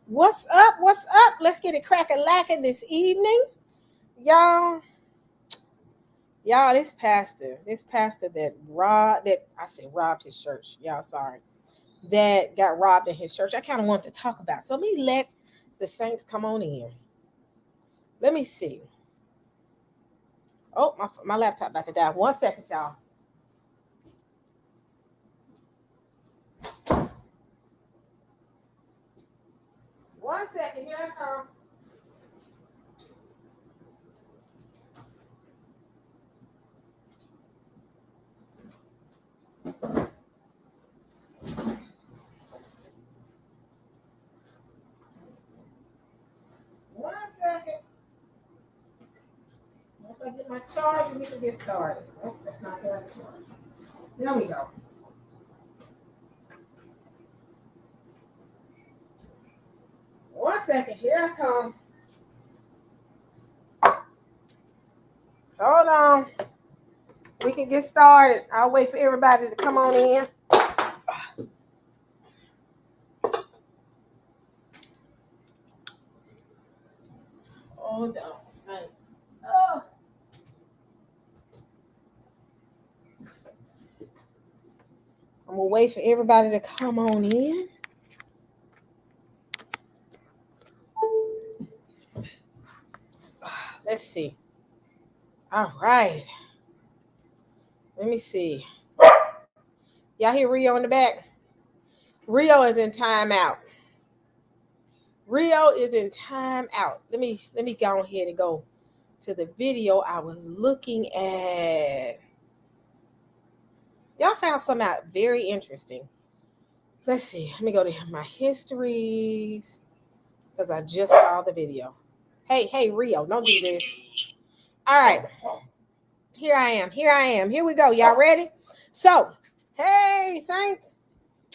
What's up? What's up? Let's get it cracking lacking this evening. Y'all, this pastor that I said robbed his church. Y'all sorry. That got robbed in his church. I kind of want to talk about. So let me let the saints come on in. Let me see. Oh, my laptop about to die. 1 second, y'all. 1 second, here I come. One second. Once I get my charger, we can get started. Oh, that's not the right charge. There we go. One second, here I come. Hold on. We can get started. I'll wait for everybody to come on in. Hold on, saints. Oh. I'm gonna wait for everybody to come on in. Let's see. All right. Let me see. Y'all hear Rio in the back? Rio is in timeout. Rio is in timeout. Let me go ahead and go to the video I was looking at. Y'all found something out very interesting. Let's see. Let me go to my histories because I just saw the video. Hey, Rio, don't do this. All right. Here I am. Here we go. Y'all ready? So, hey, Saints.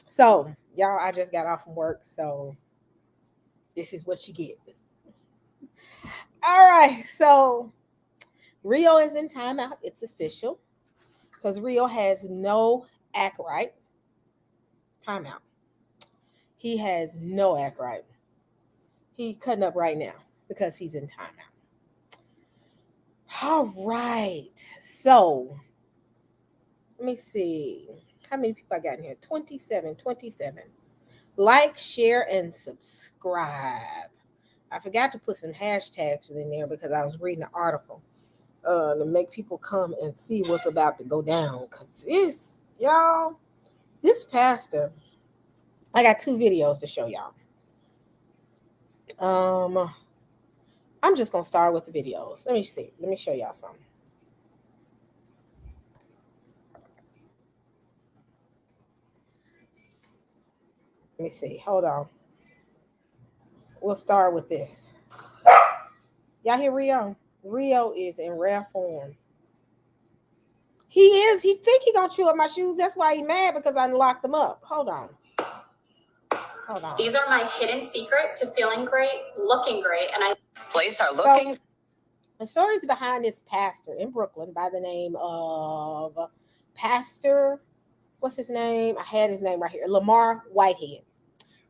So, y'all, I just got off from work. So, this is what you get. All right. So, Rio is in timeout. It's official because Rio has no act right. Timeout. He has no act right. He cutting up right now because he's in timeout. All right. So, let me see. How many people I got in here? 27. Like, share, and subscribe. I forgot to put some hashtags in there because I was reading an article to make people come and see what's about to go down. Because this pastor, I got 2 videos to show y'all. I'm just going to start with the videos. Let me see. Let me show y'all something. Let me see. Hold on. We'll start with this. Y'all hear Rio? Rio is in rare form. He is. He think he gonna chew up my shoes. That's why he mad because I locked them up. Hold on. These are my hidden secret to feeling great, looking great, and I place are looking. So, the stories behind this pastor in Brooklyn by the name of Pastor. What's his name? I had his name right here. Lamar Whitehead.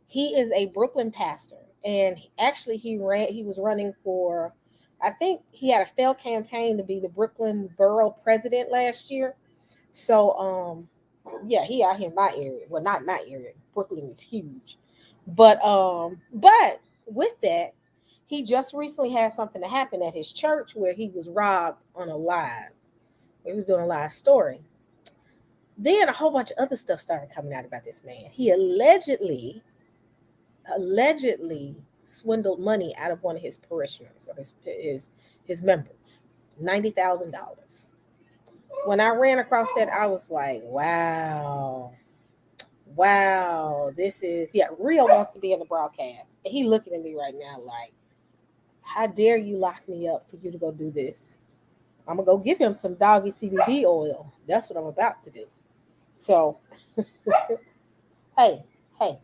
He is a Brooklyn pastor, and actually he was running for. I think he had a failed campaign to be the Brooklyn borough president last year. So, yeah, he out here in my area. Well, not my area. Brooklyn is huge. But with that, he just recently had something to happen at his church where he was robbed on a live. He was doing a live story. Then a whole bunch of other stuff started coming out about this man. He allegedly swindled money out of one of his parishioners or his members, $90,000. When I ran across that, I was like, wow, this is, Rio wants to be in the broadcast. And he looking at me right now like, how dare you lock me up for you to go do this? I'm going to go give him some doggy CBD oil. That's what I'm about to do. So, hey. Oh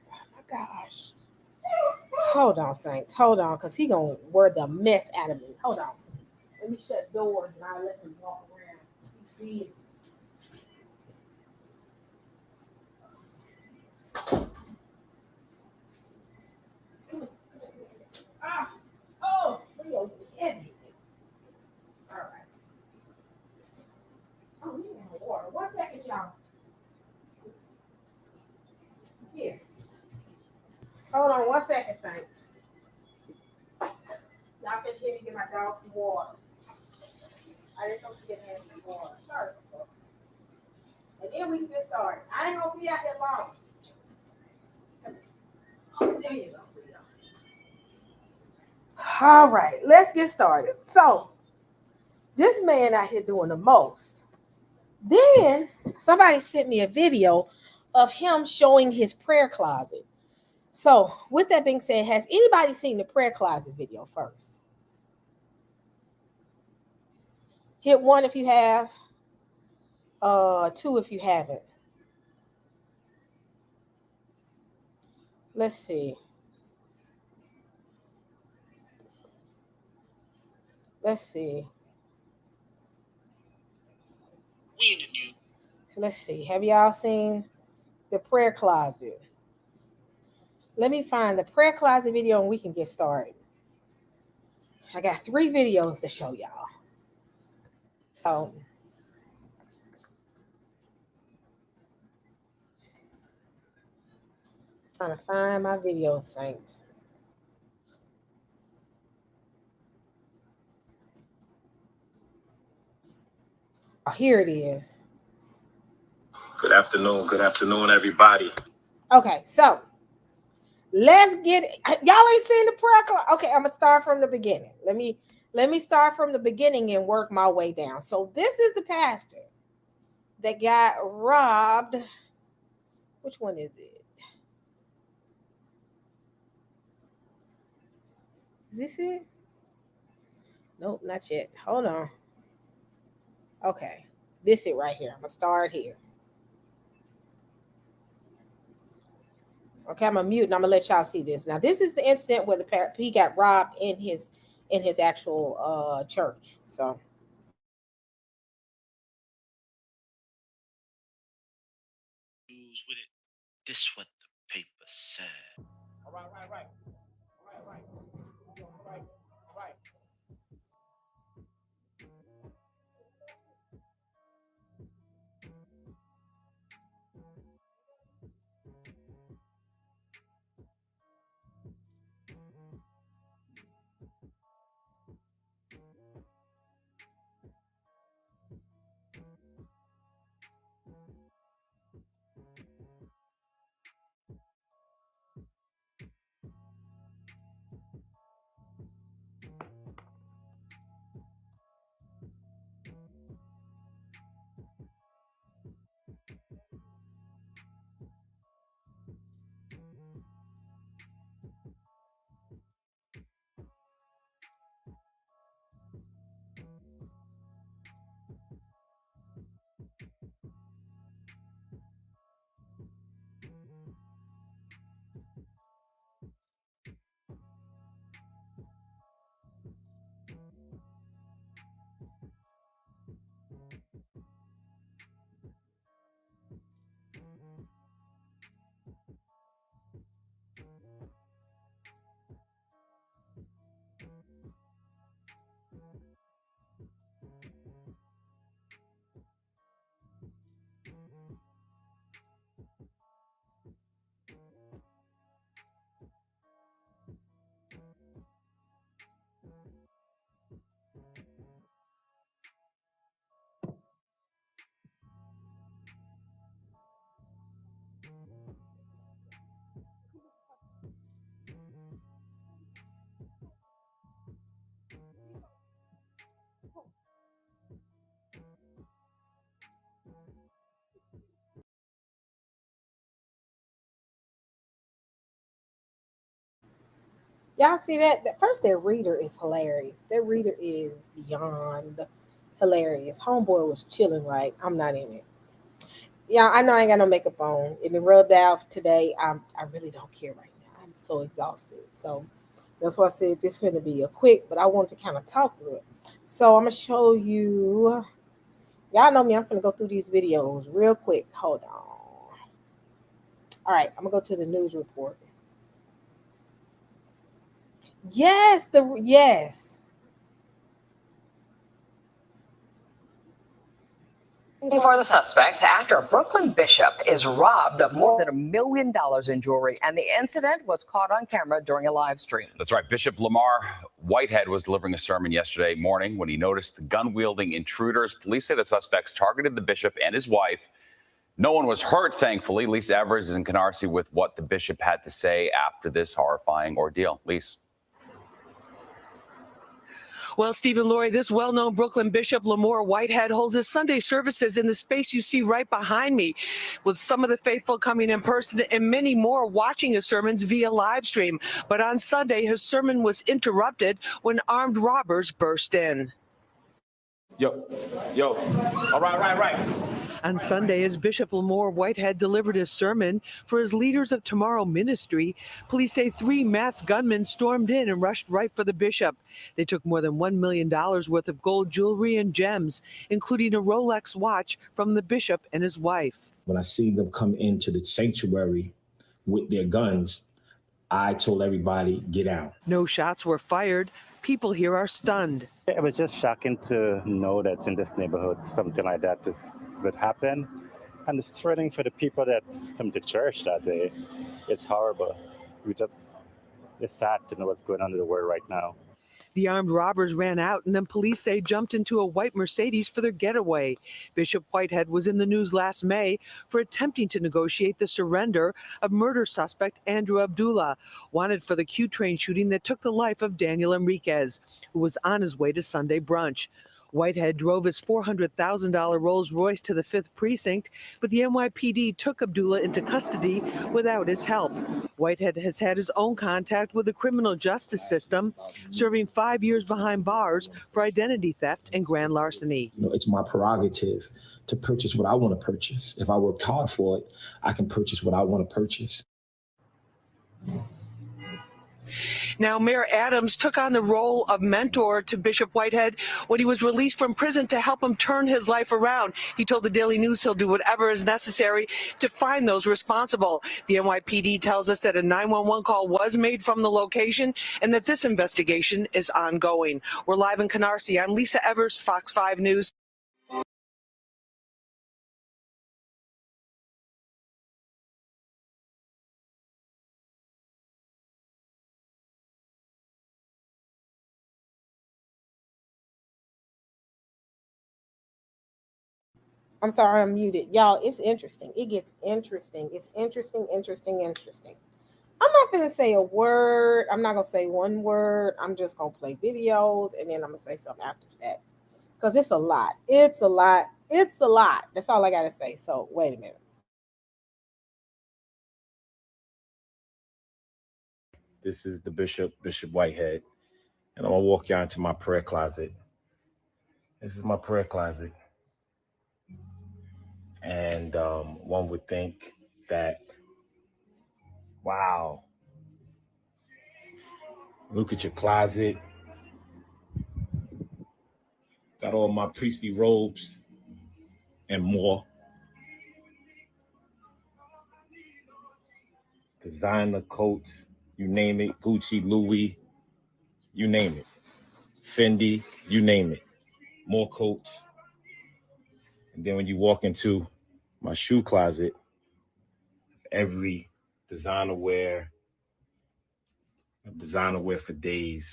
my gosh. Hold on, Saints. Hold on, because he going to wear the mess out of me. Hold on. Let me shut doors and I'll let him walk around. He's busy. Oh, you need water. 1 second, y'all. Here. Hold on 1 second, Saints. Y'all can hear me get my dog some water. I didn't know she didn't have some water. Sorry. And then we can get started. I ain't gonna be out there long. Oh, there you go. All right, let's get started. So, this man out here doing the most. Then somebody sent me a video of him showing his prayer closet. So, with that being said, has anybody seen the prayer closet video first? Hit 1 if you have, 2 if you haven't. Let's see. Let's see. Let's see. Have y'all seen the prayer closet? Let me find the prayer closet video and we can get started. I got 3 videos to show y'all. So, trying to find my video, Saints. Oh, here it is. Good afternoon, everybody. Okay, so let's get it. Y'all ain't seen the prayer closet. Okay, I'm gonna start from the beginning. Let me start from the beginning and work my way down. So this is the pastor that got robbed. Which one is it? Is this it? Nope, not yet. Hold on. Okay, this it right here. I'm gonna start here. Okay, I'm gonna mute and I'm gonna let y'all see this. Now, this is the incident where he got robbed in his actual church. So. With it. This what the paper said. All right. Y'all see that? First, their reader is hilarious. Their reader is beyond hilarious. Homeboy was chilling like, I'm not in it. Yeah, I know I ain't got no makeup on. It been rubbed out today. I really don't care right now. I'm so exhausted. So that's why I said this going to be a quick, but I want to kind of talk through it. So I'm going to show you. Y'all know me. I'm going to go through these videos real quick. Hold on. All right. I'm going to go to the news report. Yes. Yes. For the suspects after a Brooklyn bishop is robbed of more than $1 million in jewelry, and the incident was caught on camera during a live stream. That's right. Bishop Lamar Whitehead was delivering a sermon yesterday morning when he noticed the gun-wielding intruders. Police say the suspects targeted the bishop and his wife. No one was hurt, thankfully. Lisa Evers is in Canarsie with what the bishop had to say after this horrifying ordeal. Lisa. Well, Stephen Laurie, this well-known Brooklyn Bishop Lamar Whitehead holds his Sunday services in the space you see right behind me, with some of the faithful coming in person and many more watching his sermons via live stream. But on Sunday, his sermon was interrupted when armed robbers burst in. Yo, all right. On Sunday, as Bishop Lamar Whitehead delivered his sermon for his Leaders of Tomorrow ministry, police say 3 masked gunmen stormed in and rushed right for the bishop. They took more than $1 million worth of gold jewelry and gems, including a Rolex watch from the bishop and his wife. When I see them come into the sanctuary with their guns, I told everybody, get out. No shots were fired. People here are stunned. It was just shocking to know that in this neighborhood something like that would happen. And it's threatening for the people that come to church that day. It's horrible. It's sad to know what's going on in the world right now. The armed robbers ran out and then police say jumped into a white Mercedes for their getaway. Bishop Whitehead was in the news last May for attempting to negotiate the surrender of murder suspect Andrew Abdullah, wanted for the Q train shooting that took the life of Daniel Enriquez, who was on his way to Sunday brunch. Whitehead drove his $400,000 Rolls Royce to the 5th Precinct, but the NYPD took Abdullah into custody without his help. Whitehead has had his own contact with the criminal justice system, serving 5 years behind bars for identity theft and grand larceny. It's my prerogative to purchase what I want to purchase. If I worked hard for it, I can purchase what I want to purchase. Now, Mayor Adams took on the role of mentor to Bishop Whitehead when he was released from prison to help him turn his life around. He told the Daily News he'll do whatever is necessary to find those responsible. The NYPD tells us that a 911 call was made from the location and that this investigation is ongoing. We're live in Canarsie. I'm Lisa Evers, Fox 5 News. I'm sorry, I'm muted. Y'all, it's interesting. It gets interesting. It's interesting. I'm not going to say a word. I'm not going to say one word. I'm just going to play videos, and then I'm going to say something after that. Because it's a lot. It's a lot. That's all I got to say. So, wait a minute. This is the Bishop Whitehead, and I'm going to walk y'all into my prayer closet. This is my prayer closet. And one would think that, wow, look at your closet. Got all my priestly robes and more. Designer coats, you name it, Gucci, Louis, you name it. Fendi, you name it. More coats. And then when you walk into my shoe closet, every designer wear for days.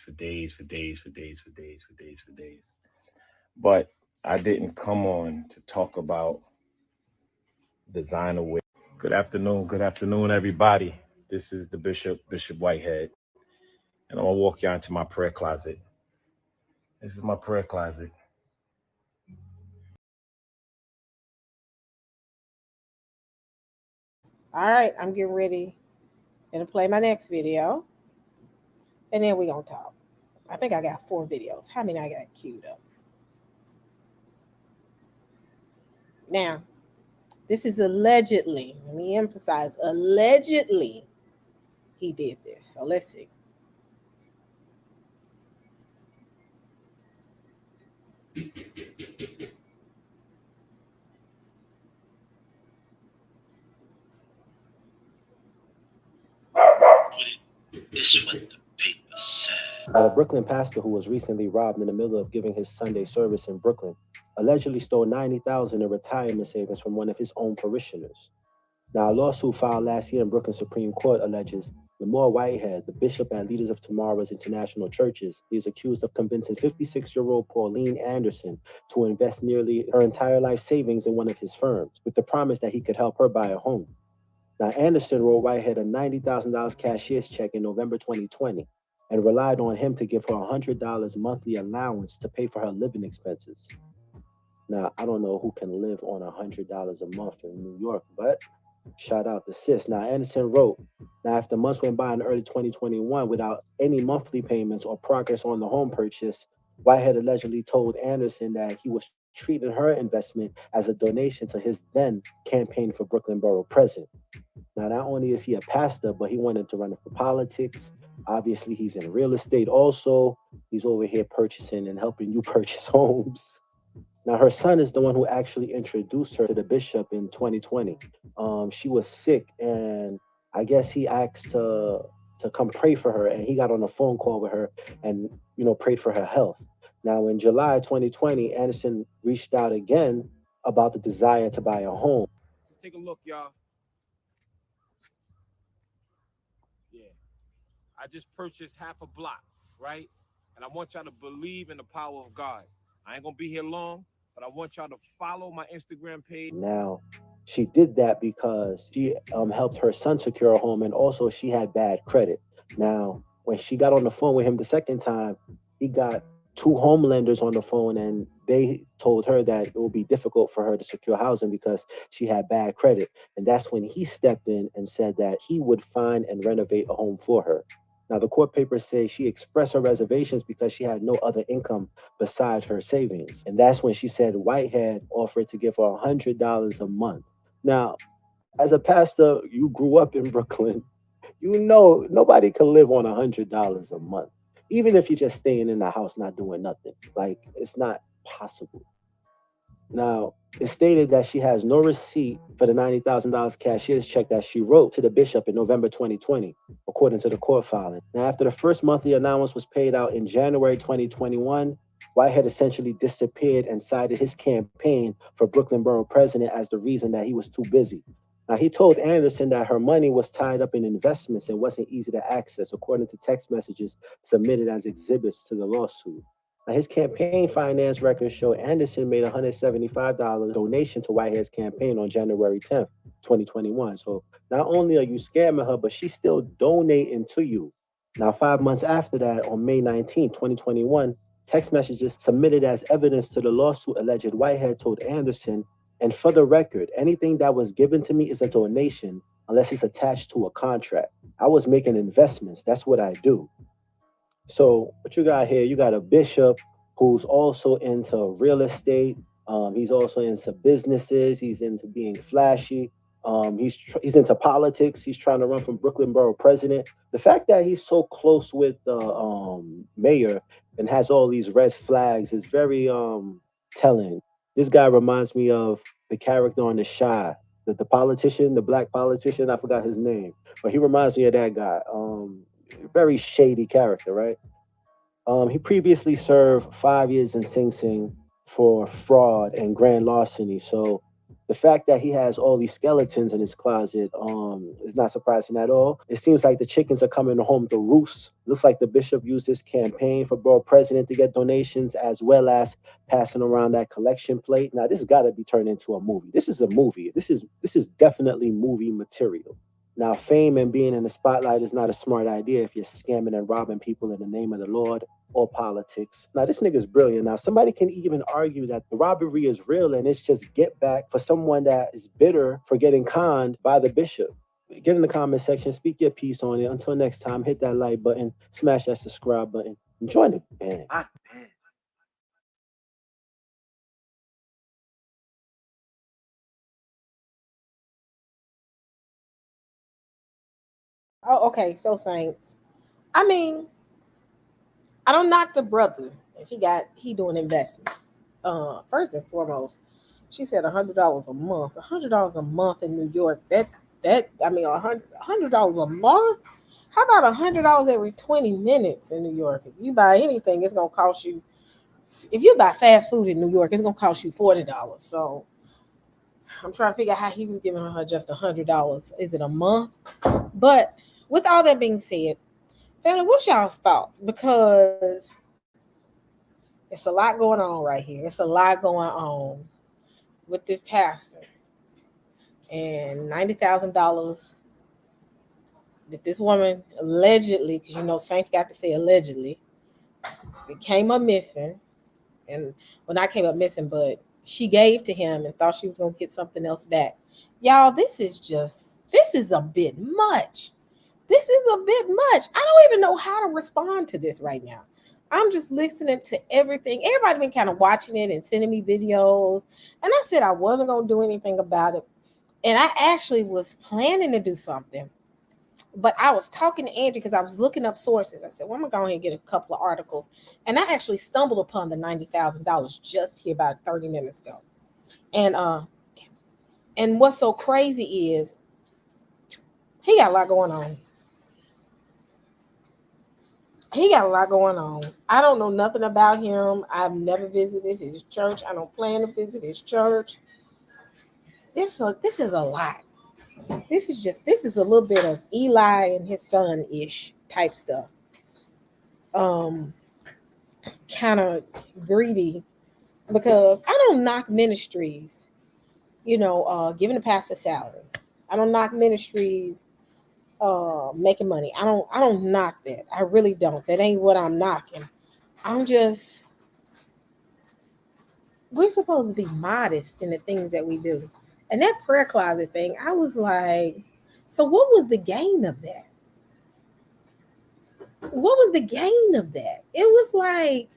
But I didn't come on to talk about designer wear. Good afternoon, everybody. This is the Bishop Whitehead, and I'm gonna walk y'all into my prayer closet. This is my prayer closet. All right, I'm getting ready. Gonna play my next video, and then we're gonna talk. I think I got 4 videos. How many I got queued up? Now, this is allegedly, let me emphasize, allegedly he did this. So let's see. This is what the paper said. A Brooklyn pastor who was recently robbed in the middle of giving his Sunday service in Brooklyn allegedly stole $90,000 in retirement savings from one of his own parishioners. Now, a lawsuit filed last year in Brooklyn Supreme Court alleges Lamar Whitehead, the bishop and leaders of Tomorrow's international churches, is accused of convincing 56-year-old Pauline Anderson to invest nearly her entire life savings in one of his firms, with the promise that he could help her buy a home. Now, Anderson wrote Whitehead a $90,000 cashier's check in November 2020 and relied on him to give her a $100 monthly allowance to pay for her living expenses. Now, I don't know who can live on $100 a month in New York, but shout out to sis. Now, Anderson wrote, now after months went by in early 2021 without any monthly payments or progress on the home purchase, Whitehead allegedly told Anderson that he was treating her investment as a donation to his then campaign for Brooklyn Borough President. Now, not only is he a pastor, but he wanted to run for politics. Obviously, he's in real estate also. He's over here purchasing and helping you purchase homes. Now, her son is the one who actually introduced her to the bishop in 2020. She was sick, and I guess he asked to come pray for her, and he got on a phone call with her and, prayed for her health. Now, in July 2020, Anderson reached out again about the desire to buy a home. Let's take a look, y'all. Yeah. I just purchased half a block, right? And I want y'all to believe in the power of God. I ain't gonna be here long, but I want y'all to follow my Instagram page. Now, she did that because she helped her son secure a home, and also she had bad credit. Now, when she got on the phone with him the second time, he got two home lenders on the phone, and they told her that it would be difficult for her to secure housing because she had bad credit. And that's when he stepped in and said that he would find and renovate a home for her. Now, the court papers say she expressed her reservations because she had no other income besides her savings. And that's when she said Whitehead offered to give her $100 a month. Now, as a pastor, you grew up in Brooklyn. You know nobody can live on $100 a month, even if you're just staying in the house not doing nothing. Like, it's not possible. Now, it's stated that she has no receipt for the $90,000 cashier's check that she wrote to the bishop in November 2020, according to the court filing. Now, after the first monthly allowance was paid out in January 2021, Whitehead essentially disappeared and cited his campaign for Brooklyn Borough President as the reason that he was too busy. Now, he told Anderson that her money was tied up in investments and wasn't easy to access, according to text messages submitted as exhibits to the lawsuit. Now, his campaign finance records show Anderson made a $175 donation to Whitehead's campaign on January 10th, 2021. So not only are you scamming her, but she's still donating to you. Now, 5 months after that, on May 19th, 2021, text messages submitted as evidence to the lawsuit alleged Whitehead told Anderson, and for the record, anything that was given to me is a donation unless it's attached to a contract. I was making investments. That's what I do. So what you got here, you got a bishop who's also into real estate. He's also into businesses. He's into being flashy. He's into politics. He's trying to run for Brooklyn Borough President. The fact that he's so close with the mayor and has all these red flags is very telling. This guy reminds me of the character on The Chi, the politician, the black politician. I forgot his name, but he reminds me of that guy. Very shady character, right? He previously served 5 years in Sing Sing for fraud and grand larceny. So the fact that he has all these skeletons in his closet is not surprising at all. It seems like the chickens are coming home to roost. Looks like the bishop used his campaign for borough president to get donations, as well as passing around that collection plate. Now, this has got to be turned into a movie. This is a movie. This is definitely movie material. Now, fame and being in the spotlight is not a smart idea if you're scamming and robbing people in the name of the Lord or politics. Now, this nigga's brilliant. Now, somebody can even argue that the robbery is real and it's just get back for someone that is bitter for getting conned by the bishop. Get in the comment section, speak your piece on it. Until next time, hit that like button, smash that subscribe button, and join the band. Oh, okay. So, Saints, I mean, I don't knock the brother if he doing investments. First and foremost, she said $100 a month. $100 a month in New York. $100 a month. How about $100 every 20 minutes in New York? If you buy anything, it's gonna cost you if you buy fast food in New York, it's gonna cost you $40. So I'm trying to figure out how he was giving her just $100. Is it a month? But with all that being said, family, what's y'all's thoughts? Because it's a lot going on right here. It's a lot going on with this pastor and $90,000 that this woman allegedly, because you know Saints got to say allegedly, it came up missing, and well, not came up missing, but she gave to him and thought she was gonna get something else back. Y'all, this is a bit much. This is a bit much. I don't even know how to respond to this right now. I'm just listening to everything. Everybody been kind of watching it and sending me videos. And I said I wasn't going to do anything about it. And I actually was planning to do something. But I was talking to Angie because I was looking up sources. I said, well, I'm going to go ahead and get a couple of articles. And I actually stumbled upon the $90,000 just here about 30 minutes ago. And what's so crazy is he got a lot going on. He got a lot going on. I don't know nothing about him. I've never visited his church. I don't plan to visit his church. This is a lot. This is a little bit of Eli and his son-ish type stuff. Kind of greedy, because I don't knock ministries, giving a pastor salary. I don't knock ministries making money. I don't knock that. I really don't. That ain't what I'm knocking. We're supposed to be modest in the things that we do. And that prayer closet thing, I was like, so what was the gain of that? What was the gain of that? It was like,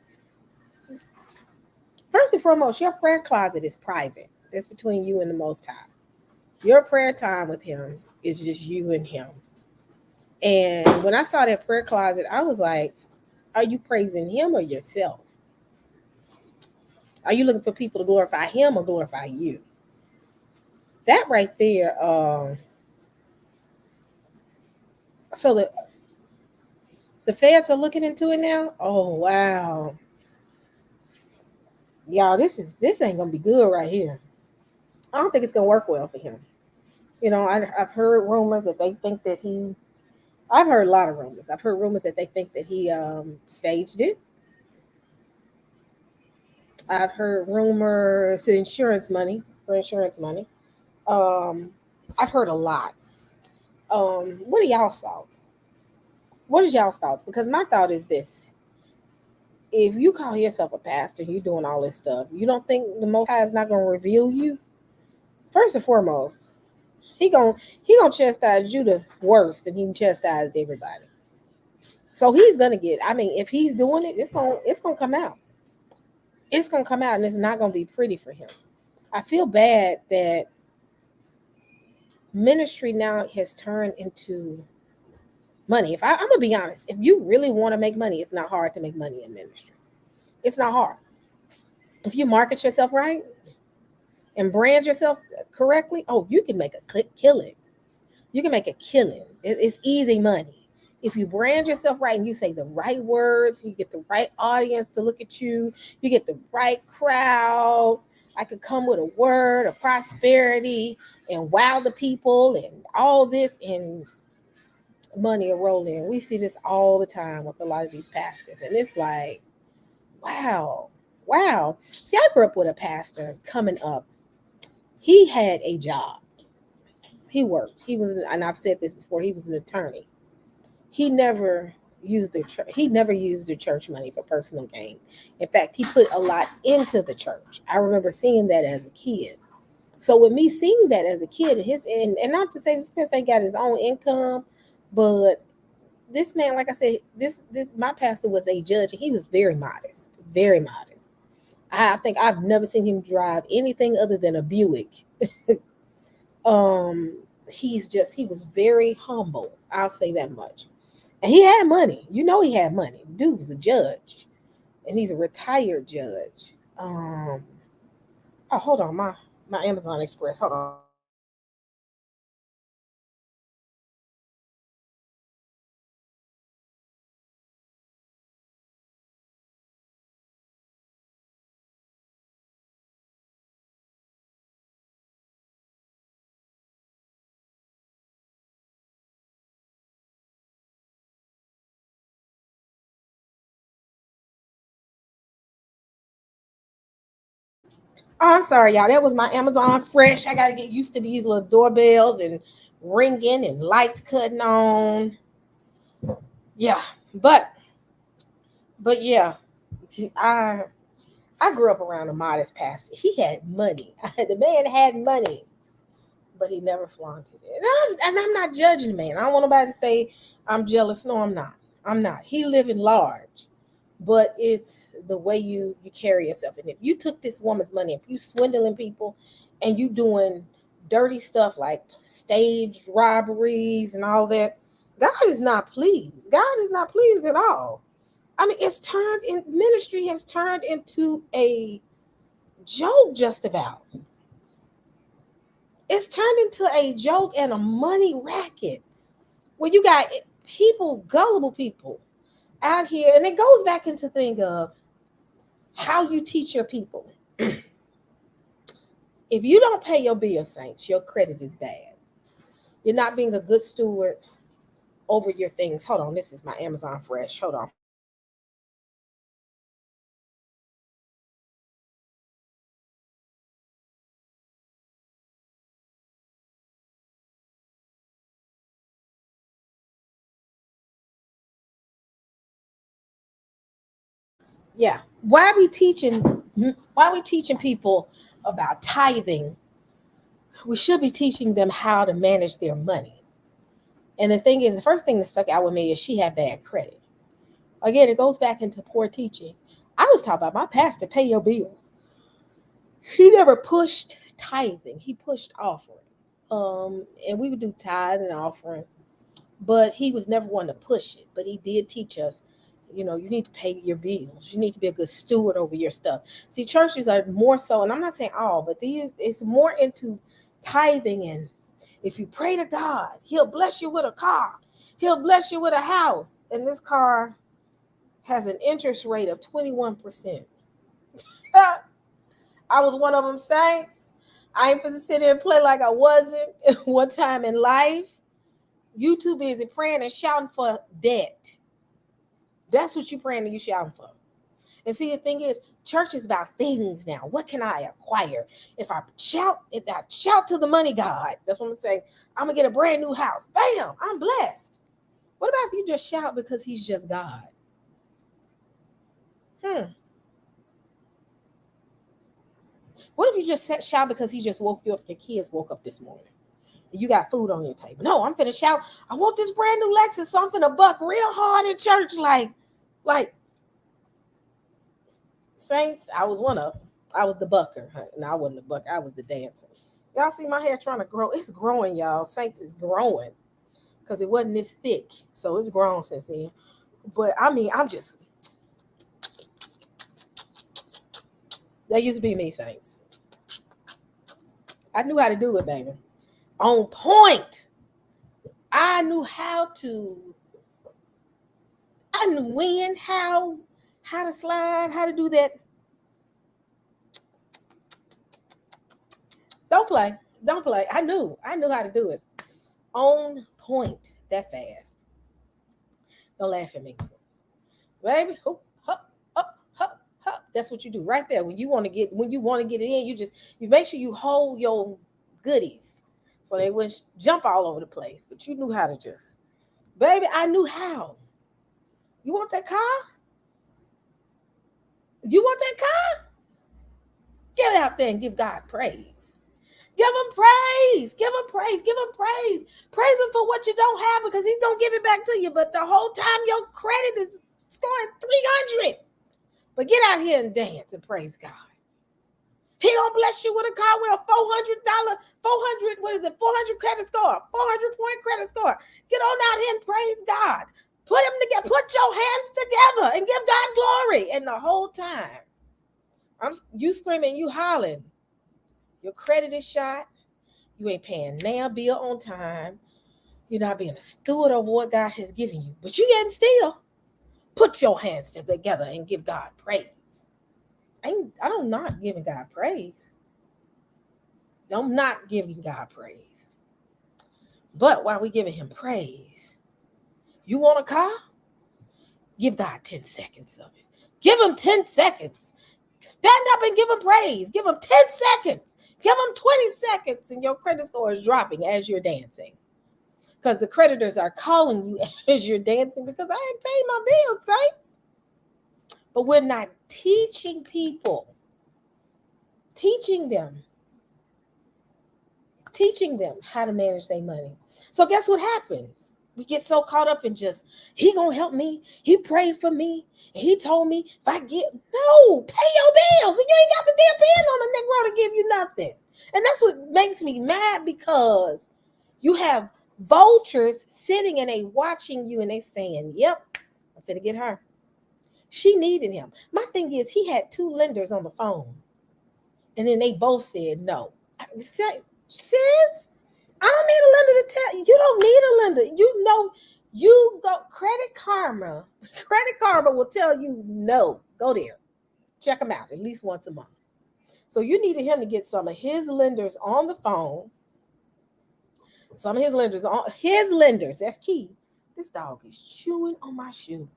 first and foremost, your prayer closet is private. It's between you and the Most High. Your prayer time with him is just you and him. And when I saw that prayer closet, I was like, are you praising him or yourself? Are you looking for people to glorify him or glorify you? That right there. So the feds are looking into it now. Oh wow, y'all, this ain't gonna be good right here. I don't think it's gonna work well for him. I've heard rumors that they think that he. I've heard a lot of rumors. I've heard rumors that they think that he staged it. I've heard rumors for insurance money. I've heard a lot. What are y'all's thoughts? What is y'all's thoughts? Because my thought is this: if you call yourself a pastor, you're doing all this stuff, you don't think the Most High is not going to reveal you? First and foremost, he gonna chastise Judah worse than he chastised everybody. So he's gonna get. I mean, if he's doing it, it's gonna come out. It's gonna come out, and it's not gonna be pretty for him. I feel bad that ministry now has turned into money. I'm gonna be honest, if you really want to make money, it's not hard to make money in ministry. It's not hard. If you market yourself right and brand yourself correctly, oh, you can make a killing. You can make a killing. It's easy money. If you brand yourself right and you say the right words, you get the right audience to look at you, you get the right crowd. I could come with a word of prosperity and wow the people and all this, and money will roll in. We see this all the time with a lot of these pastors. And it's like, wow. See, I grew up with a pastor coming up. He had a job. He worked. And I've said this before, he was an attorney. He never used the church money for personal gain. In fact, he put a lot into the church. I remember seeing that as a kid. So with me seeing that as a kid, and not to say this person got his own income, but this man, like I said, this my pastor was a judge, and he was very modest, very modest. I think I've never seen him drive anything other than a Buick. He was very humble. I'll say that much. And he had money. He had money. Dude was a judge, and he's a retired judge. Oh, hold on, my Amazon Express. Hold on. Oh, I'm sorry, y'all. That was my Amazon Fresh. I got to get used to these little doorbells and ringing and lights cutting on. Yeah, but yeah, I grew up around a modest pastor. He had money. The man had money, but he never flaunted it. And I'm not judging the man. I don't want nobody to say I'm jealous. No, I'm not. I'm not. He living large, but it's the way you carry yourself. And if you took this woman's money, if you swindling people and you doing dirty stuff like staged robberies and all that, God is not pleased. God is not pleased at all. I mean, ministry has turned into a joke just about. It's turned into a joke and a money racket where you got people, gullible people out here. And it goes back into thing of how you teach your people. If you don't pay your bills, saints, your credit is bad. You're not being a good steward over your things. Hold on, this is my Amazon Fresh. Hold on. Yeah. Why are we teaching people about tithing? We should be teaching them how to manage their money. And the thing is, the first thing that stuck out with me is she had bad credit. Again, it goes back into poor teaching. I was taught by my pastor, pay your bills. He never pushed tithing. He pushed offering. And we would do tithe and offering, but he was never one to push it. But he did teach us, you need to pay your bills. You need to be a good steward over your stuff. See, churches are more so, and I'm not saying all, but it's more into tithing. And if you pray to God, he'll bless you with a car. He'll bless you with a house. And this car has an interest rate of 21%. I was one of them, saints. I ain't supposed to sit there and play like I wasn't one time in life. You too busy praying and shouting for debt. That's what you're praying and you shouting for. And see, the thing is, church is about things now. What can I acquire? If I shout to the money God, that's what I'm saying. I'm going to get a brand new house. Bam, I'm blessed. What about if you just shout because he's just God? What if you just shout because he just woke you up? Your kids woke up this morning. You got food on your table. No, I'm finna shout. I want this brand new Lexus, so I'm finna buck real hard in church. Like saints, I was one of them. I was the bucker. No, I wasn't the bucker. I was the dancer. Y'all see my hair trying to grow? It's growing, y'all. Saints is growing because it wasn't this thick. So it's grown since then. But I mean, that used to be me, saints. I knew how to do it, baby. On point. I knew when, how to slide, how to do that. Don't play. I knew how to do it. On point, that fast. Don't laugh at me, baby. That's what you do right there. When you want to get it in, you make sure you hold your goodies so they wouldn't jump all over the place. But you knew how to just, baby. I knew how. You want that car? You want that car? Get out there and give God praise. Give him praise. Give him praise. Give him praise. Praise him for what you don't have because he's going to give it back to you. But the whole time your credit is scoring 300. But get out here and dance and praise God. He gonna bless you with a car with a $400 credit score, 400-point credit score. Get on out here and praise God. Put them together, put your hands together and give God glory. And the whole time, you screaming, you hollering. Your credit is shot. You ain't paying nail bill on time. You're not being a steward over what God has given you. But you getting still. Put your hands together and give God praise. I'm not giving God praise. I'm not giving God praise. But while we giving him praise, you want a car? Give God 10 seconds of it. Give him 10 seconds. Stand up and give them praise. Give them 10 seconds. Give them 20 seconds, and your credit score is dropping as you're dancing. Because the creditors are calling you as you're dancing because I ain't paid my bills, saints. But we're not teaching people. Teaching them how to manage their money. So guess what happens? We get so caught up in just, he gonna help me. He prayed for me. And he told me if I get, no, pay your bills. And you ain't got the damn pen on the Negro to give you nothing. And that's what makes me mad, because you have vultures sitting and they watching you and they saying, yep, I'm finna get her. She needed him. My thing is, he had 2 lenders on the phone. And then they both said no. Sis, I don't need a lender to tell you. You don't need a lender. You know, you go Credit Karma. Credit Karma will tell you no. Go there. Check them out at least once a month. So you needed him to get some of his lenders on the phone. Some of his lenders on his lenders. That's key. This dog is chewing on my shoe.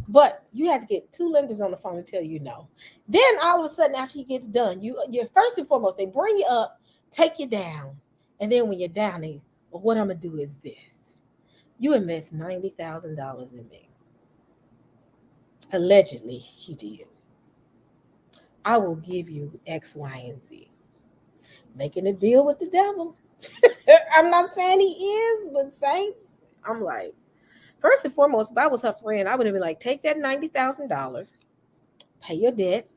But you had to get 2 lenders on the phone to tell you no. Then all of a sudden, after he gets done, you're first and foremost, they bring you up, take you down. And then when you're down, well, what I'm going to do is this. You invest $90,000 in me. Allegedly, he did. I will give you X, Y, and Z. Making a deal with the devil. I'm not saying he is, but saints, I'm like, first and foremost, if I was her friend, I would have been like, take that $90,000, pay your debt,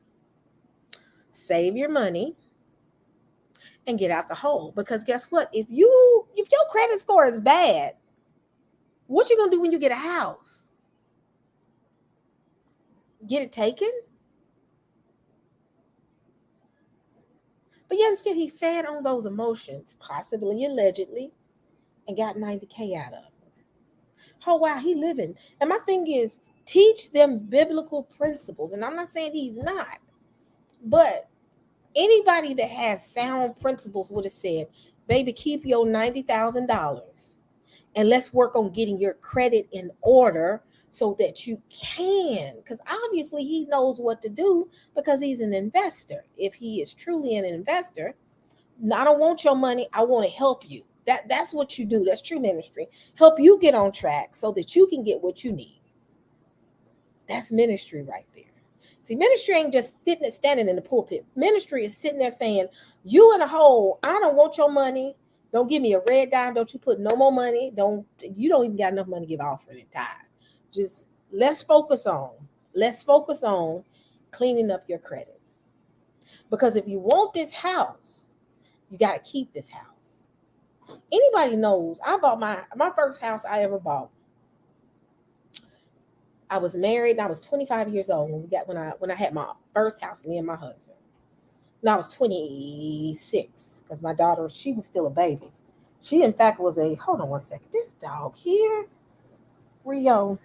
save your money, and get out the hole. Because guess what? If your credit score is bad, what you gonna do when you get a house? Get it taken? But yet instead he fed on those emotions, possibly, allegedly, and got $90K out of it. Oh, wow, he living. And my thing is, teach them biblical principles. And I'm not saying he's not, but anybody that has sound principles would have said, baby, keep your $90,000 and let's work on getting your credit in order so that you can. Because obviously he knows what to do because he's an investor. If he is truly an investor, I don't want your money. I want to help you. That's what you do. That's true ministry. Help you get on track so that you can get what you need. That's ministry right there. See, ministry ain't just standing in the pulpit. Ministry is sitting there saying, you in a hole, I don't want your money. Don't give me a red dime. Don't you put no more money. You don't even got enough money to give offering and tithe. Just let's focus on cleaning up your credit. Because if you want this house, you got to keep this house. Anybody knows, I bought my first house I ever bought. I was married and I was 25 years old when I had my first house, me and my husband. And I was 26 because my daughter, she was still a baby. She, in fact, hold on one second. This dog here, Rio,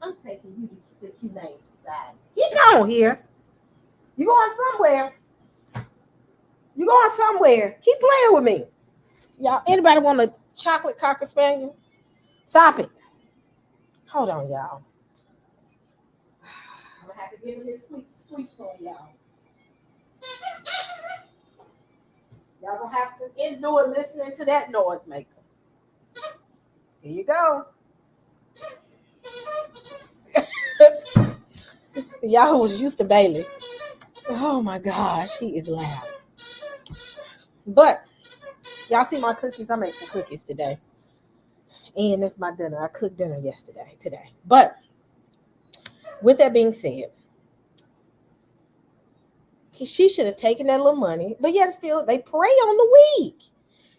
I'm taking you to the Humane Society. Get on here. You going somewhere. Keep playing with me. Y'all, anybody want a chocolate Cocker Spaniel? Stop it. Hold on, y'all. I'm going to have to give him this squeak toy, y'all. Y'all going to have to endure listening to that noise maker. Here you go. Y'all was used to Bailey. Oh my gosh, he is loud. But y'all see my cookies? I made some cookies today. And that's my dinner. I cooked dinner today. But with that being said, she should have taken that little money. But yet still, they prey on the weak.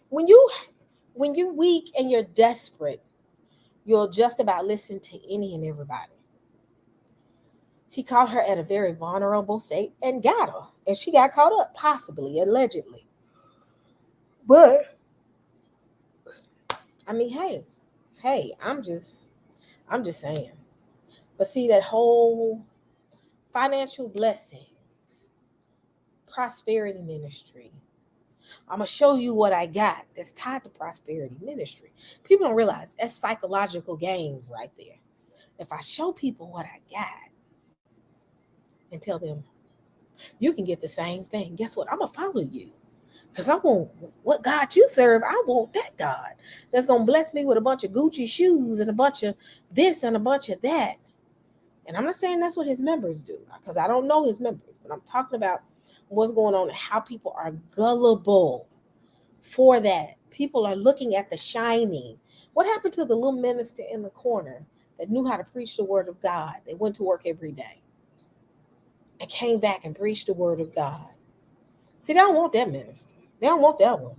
When you're weak and you're desperate, you'll just about listen to any and everybody. He caught her at a very vulnerable state and got her. And she got caught up, possibly, allegedly. But, I mean, hey, I'm just saying. But see, that whole financial blessings, prosperity ministry, I'm going to show you what I got that's tied to prosperity ministry. People don't realize that's psychological games right there. If I show people what I got, and tell them, you can get the same thing. Guess what? I'm going to follow you. Because I want what God you serve. I want that God that's going to bless me with a bunch of Gucci shoes and a bunch of this and a bunch of that. And I'm not saying that's what his members do, because I don't know his members, but I'm talking about what's going on and how people are gullible for that. People are looking at the shiny. What happened to the little minister in the corner that knew how to preach the word of God? They went to work every day and came back and preached the word of God. See, they don't want that minister. They don't want that one.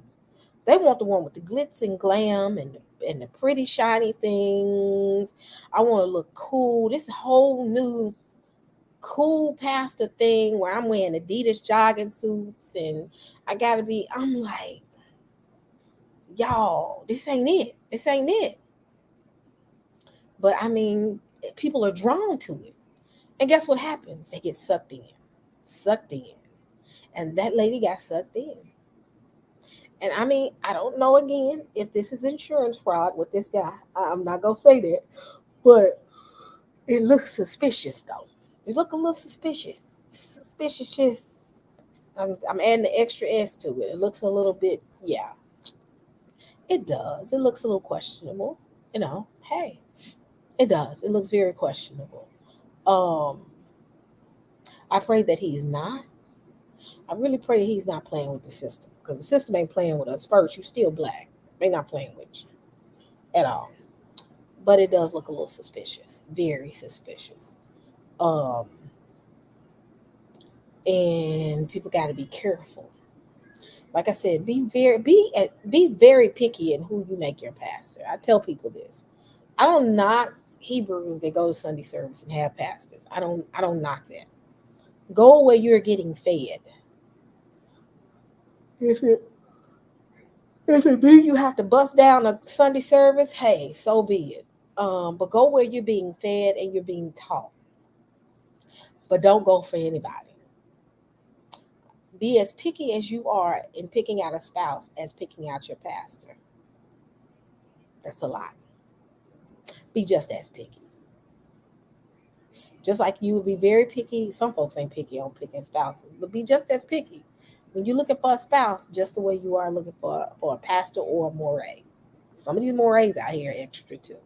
They want the one with the glitz and glam and the pretty shiny things. I want to look cool. This whole new cool pastor thing where I'm wearing Adidas jogging suits and I'm like, y'all, this ain't it. This ain't it. But I mean, people are drawn to it. And guess what happens? They get sucked in. Sucked in. And that lady got sucked in. And I mean, I don't know again if this is insurance fraud with this guy. I'm not going to say that. But it looks suspicious, though. It look a little suspicious. Suspicious. I'm adding the extra S to it. It looks a little bit, yeah. It does. It looks a little questionable. Hey, it does. It looks very questionable. I pray that he's not. I really pray that he's not playing with the system, because the system ain't playing with us. First, you still black. They're not playing with you at all. But it does look a little suspicious, very suspicious. And people got to be careful. Like I said, be very picky in who you make your pastor. I tell people this. I don't knock Hebrews that go to Sunday service and have pastors. I don't knock that. Go where you're getting fed. If it means you have to bust down a Sunday service, hey, so be it. But go where you're being fed and you're being taught. But don't go for anybody. Be as picky as you are in picking out a spouse as picking out your pastor. That's a lot. Be just as picky. Just like you would be very picky. Some folks ain't picky on picking spouses, but be just as picky when you're looking for a spouse, just the way you are looking for a pastor or a moray. Some of these morays out here are extra too.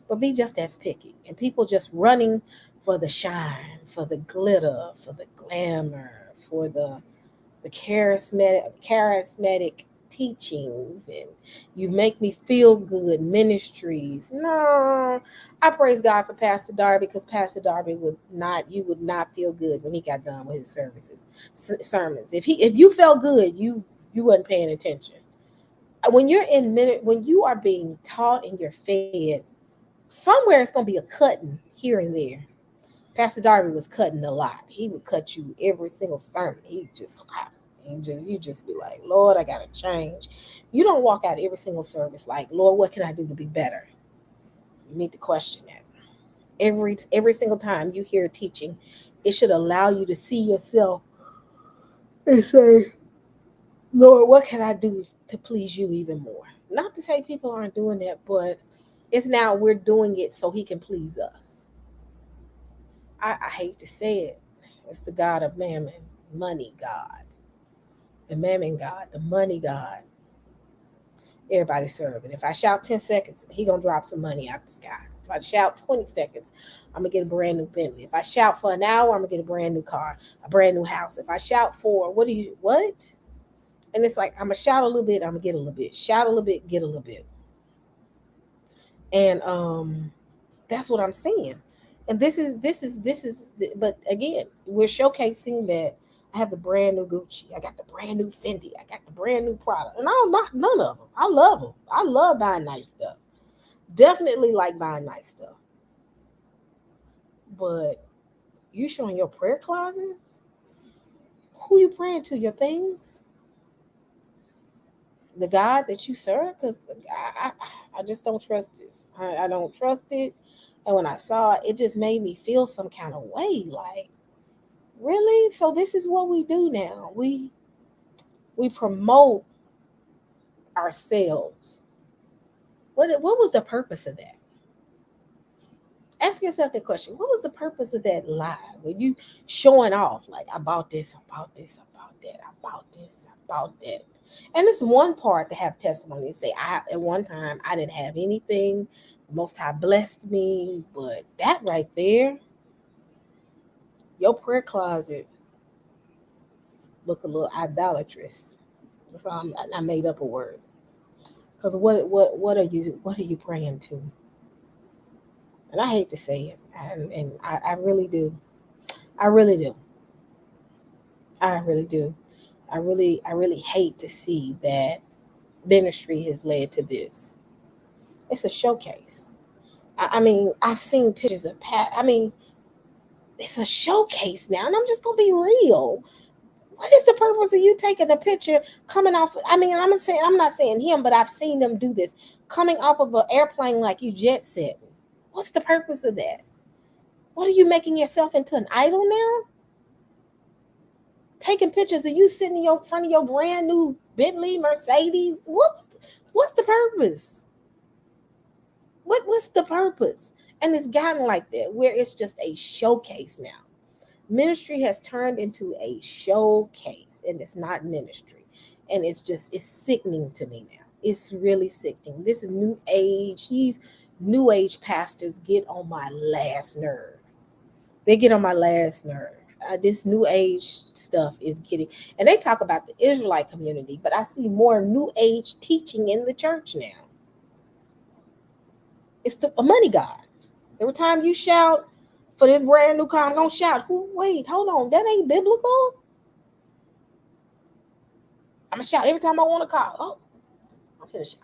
But be just as picky. And people just running for the shine, for the glitter, for the glamour, for the charismatic teachings, and you make me feel good ministries. No, I praise God for Pastor Darby, because Pastor Darby would not feel good when he got done with his sermons. If you felt good, you wasn't paying attention. When you are being taught and you're fed, somewhere it's going to be a cutting here and there. Pastor Darby was cutting a lot. He would cut you every single sermon. You just be like, Lord, I gotta change. You don't walk out every single service like, Lord, what can I do to be better? You need to question that. Every single time you hear teaching, it should allow you to see yourself and say, Lord, what can I do to please you even more? Not to say people aren't doing that, but it's now we're doing it so he can please us. I hate to say it. It's the God of mammon, money God. The mammon God, the money God. Everybody serving. If I shout 10 seconds, he going to drop some money out the sky. If I shout 20 seconds, I'm going to get a brand new Bentley. If I shout for an hour, I'm going to get a brand new car, a brand new house. If I shout for, what? And it's like, I'm going to shout a little bit, I'm going to get a little bit. Shout a little bit, get a little bit. And that's what I'm saying. And this is, but again, we're showcasing that I have the brand new Gucci. I got the brand new Fendi. I got the brand new product. And I don't knock none of them. I love them. I love buying nice stuff. Definitely like buying nice stuff. But you showing your prayer closet? Who you praying to? Your things? The God that you serve? Because I just don't trust this. I don't trust it. And when I saw it, it just made me feel some kind of way. Like, really? So this is what we do now. We promote ourselves. What was the purpose of that? Ask yourself the question: what was the purpose of that lie? When you showing off, like I bought this, I bought this, I bought that, I bought this, I bought that. And it's one part to have testimony and say, I at one time I didn't have anything. The Most High blessed me, but that right there, your prayer closet look a little idolatrous. That's all I made up a word. Because what are you praying to? And I hate to say it, and I really do. I really do. I really do. I really hate to see that ministry has led to this. It's a showcase. I mean, I've seen pictures of Pat. I mean, it's a showcase now, and I'm just gonna be real. What is the purpose of you taking a picture coming off? I mean, I'm not saying him, but I've seen them do this, coming off of an airplane like you jet setting. What's the purpose of that? What are you making yourself into an idol now? Taking pictures of you sitting in front of your brand new Bentley, Mercedes. What's the purpose? What's the purpose? And it's gotten like that, where it's just a showcase now. Ministry has turned into a showcase, and it's not ministry. And it's sickening to me now. It's really sickening. This new age, these new age pastors get on my last nerve. They get on my last nerve. This new age stuff is getting, and they talk about the Israelite community, but I see more new age teaching in the church now. It's a money god. Every time you shout for this brand new car, I'm gonna shout. Wait, hold on, that ain't biblical. I'm gonna shout every time I want a car. Oh, I'm finished.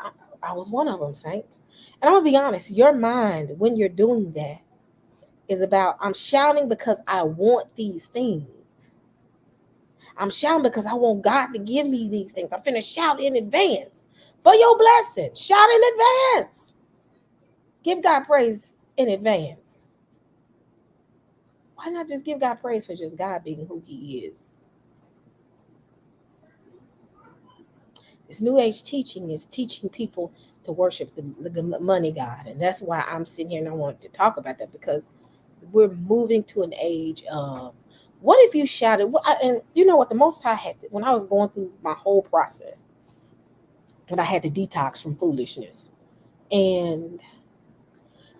I was one of them, saints. And I'm gonna be honest, your mind when you're doing that is about, I'm shouting because I want these things. I'm shouting because I want God to give me these things. I'm finna shout in advance for your blessing. Shout in advance. Give God praise in advance. Why not just give God praise for just God being who he is? This new age teaching is teaching people to worship the money God. And that's why I'm sitting here and I wanted to talk about that, because we're moving to an age of, what if you shouted? And you know what? The Most High had, when I was going through my whole process, when I had to detox from foolishness. And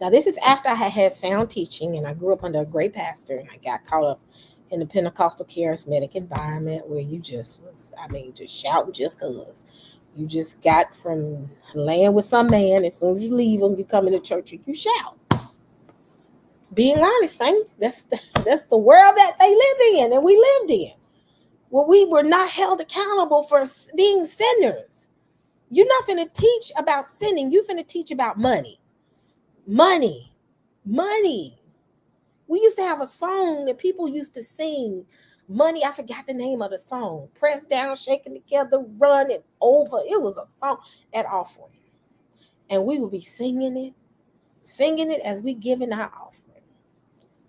now this is after I had sound teaching, and I grew up under a great pastor, and I got caught up in the Pentecostal charismatic environment where you just shouting just because. You just got from laying with some man, as soon as you leave him, you come into church and you shout. Being honest, saints, that's the world that they live in and we lived in. Well, we were not held accountable for being sinners. You're not finna teach about sinning. You're finna teach about money. Money. We used to have a song that people used to sing. Money, I forgot the name of the song. Press down, shaking together, running over. It was a song at offering. And we would be singing it as we giving our offering.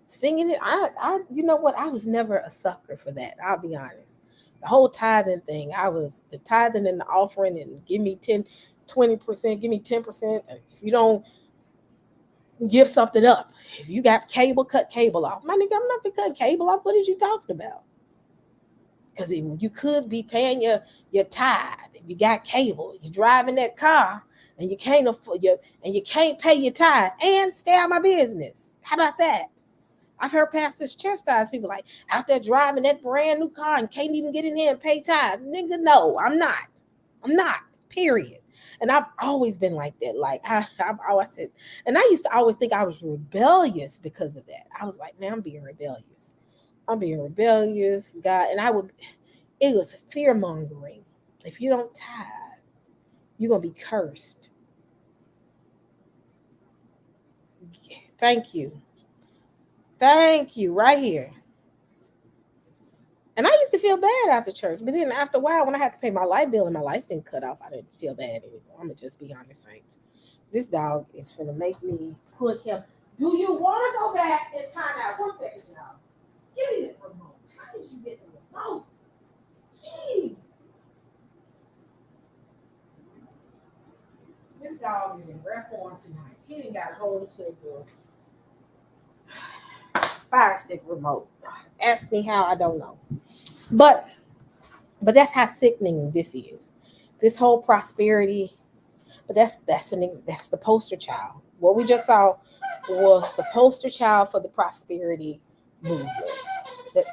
Singing it. I you know what? I was never a sucker for that. I'll be honest. The whole tithing thing, I was the tithing and the offering, and give me 10, 20%, give me 10%. If you don't give something up, if you got cable, cut cable off. My nigga, I'm not gonna cut cable off. What are you talking about? Because you could be paying your tithe. If you got cable, you're driving that car, and you can't afford you can't pay your tithe and stay out of my business. How about that? I've heard pastors chastise people like, out there driving that brand new car and can't even get in here and pay tithe. Nigga, no, I'm not. Period. And I've always been like that. Like I've always said, and I used to always think I was rebellious because of that. I was like, man, I'm being rebellious, God. And it was fear mongering. If you don't tithe, you're gonna be cursed. Thank you, right here. And I used to feel bad after church, but then after a while, when I had to pay my light bill and my lights didn't cut off, I didn't feel bad anymore. I'm gonna just be honest, saints. This dog is gonna make me put him. Do you want to go back and time out? 1 second, y'all. Give me the remote. How did you get the remote? Jeez. This dog is in rare form tonight. He didn't got hold to the Fire stick remote. Ask me how, I don't know. But that's how sickening this is. This whole prosperity. But that's the poster child. What we just saw was the poster child for the prosperity movement. That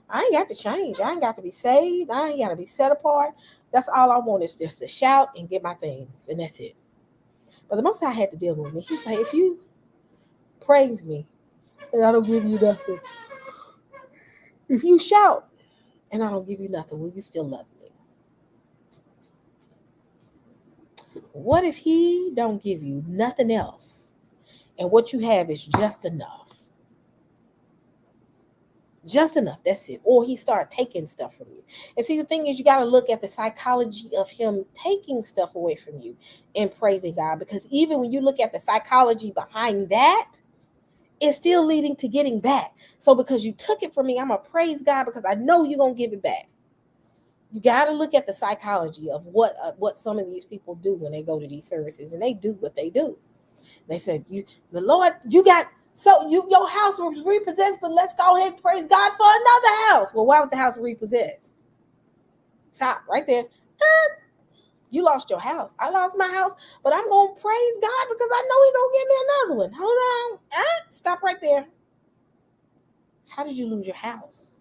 I ain't got to change. I ain't got to be saved. I ain't got to be set apart. That's all I want is just to shout and get my things, and that's it. But the most I had to deal with me, he's like, if you praise me and I don't give you nothing, if you shout and I don't give you nothing, will you still love me? What if he don't give you nothing else and what you have is just enough? Just enough, that's it. Or he started taking stuff from you. And see, the thing is, you got to look at the psychology of him taking stuff away from you and praising God. Because even when you look at the psychology behind that, it's still leading to getting back. So because you took it from me, I'm going to praise God because I know you're going to give it back. You got to look at the psychology of what some of these people do when they go to these services, and they do what they do. They said, the Lord, your house was repossessed, but let's go ahead and praise God for another house. Well, why was the house repossessed? Stop right there. You lost your house. I lost my house, but I'm going to praise God because I know he's going to give me another one. Hold on. Stop right there. How did you lose your house?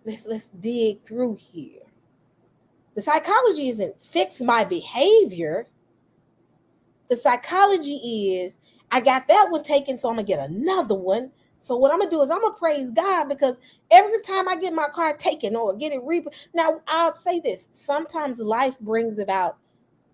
Let's dig through here. The psychology isn't fix my behavior. The psychology is I got that one taken, so I'm going to get another one. So what I'm going to do is I'm going to praise God because every time I get my car taken or get it now I'll say this. Sometimes life brings about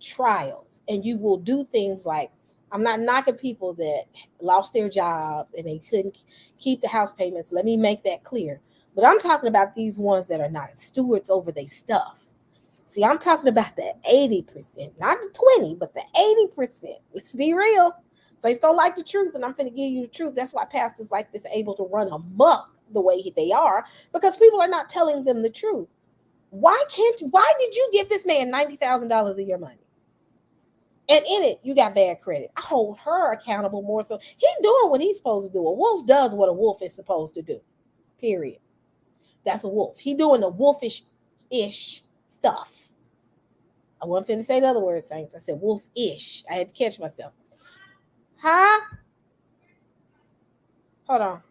trials, and you will do things like, I'm not knocking people that lost their jobs and they couldn't keep the house payments. Let me make that clear. But I'm talking about these ones that are not stewards over their stuff. See, I'm talking about the 80%, not the 20, but the 80%. Let's be real. Saints don't like the truth, and I'm going to give you the truth. That's why pastors like this are able to run amok the way they are, because people are not telling them the truth. Why did you give this man $90,000 of your money? And in it, you got bad credit. I hold her accountable more so. He's doing what he's supposed to do. A wolf does what a wolf is supposed to do. Period. That's a wolf. He doing the wolfish-ish stuff. I wasn't finna say the other word, saints. I said wolf-ish. I had to catch myself. Huh? Hold on.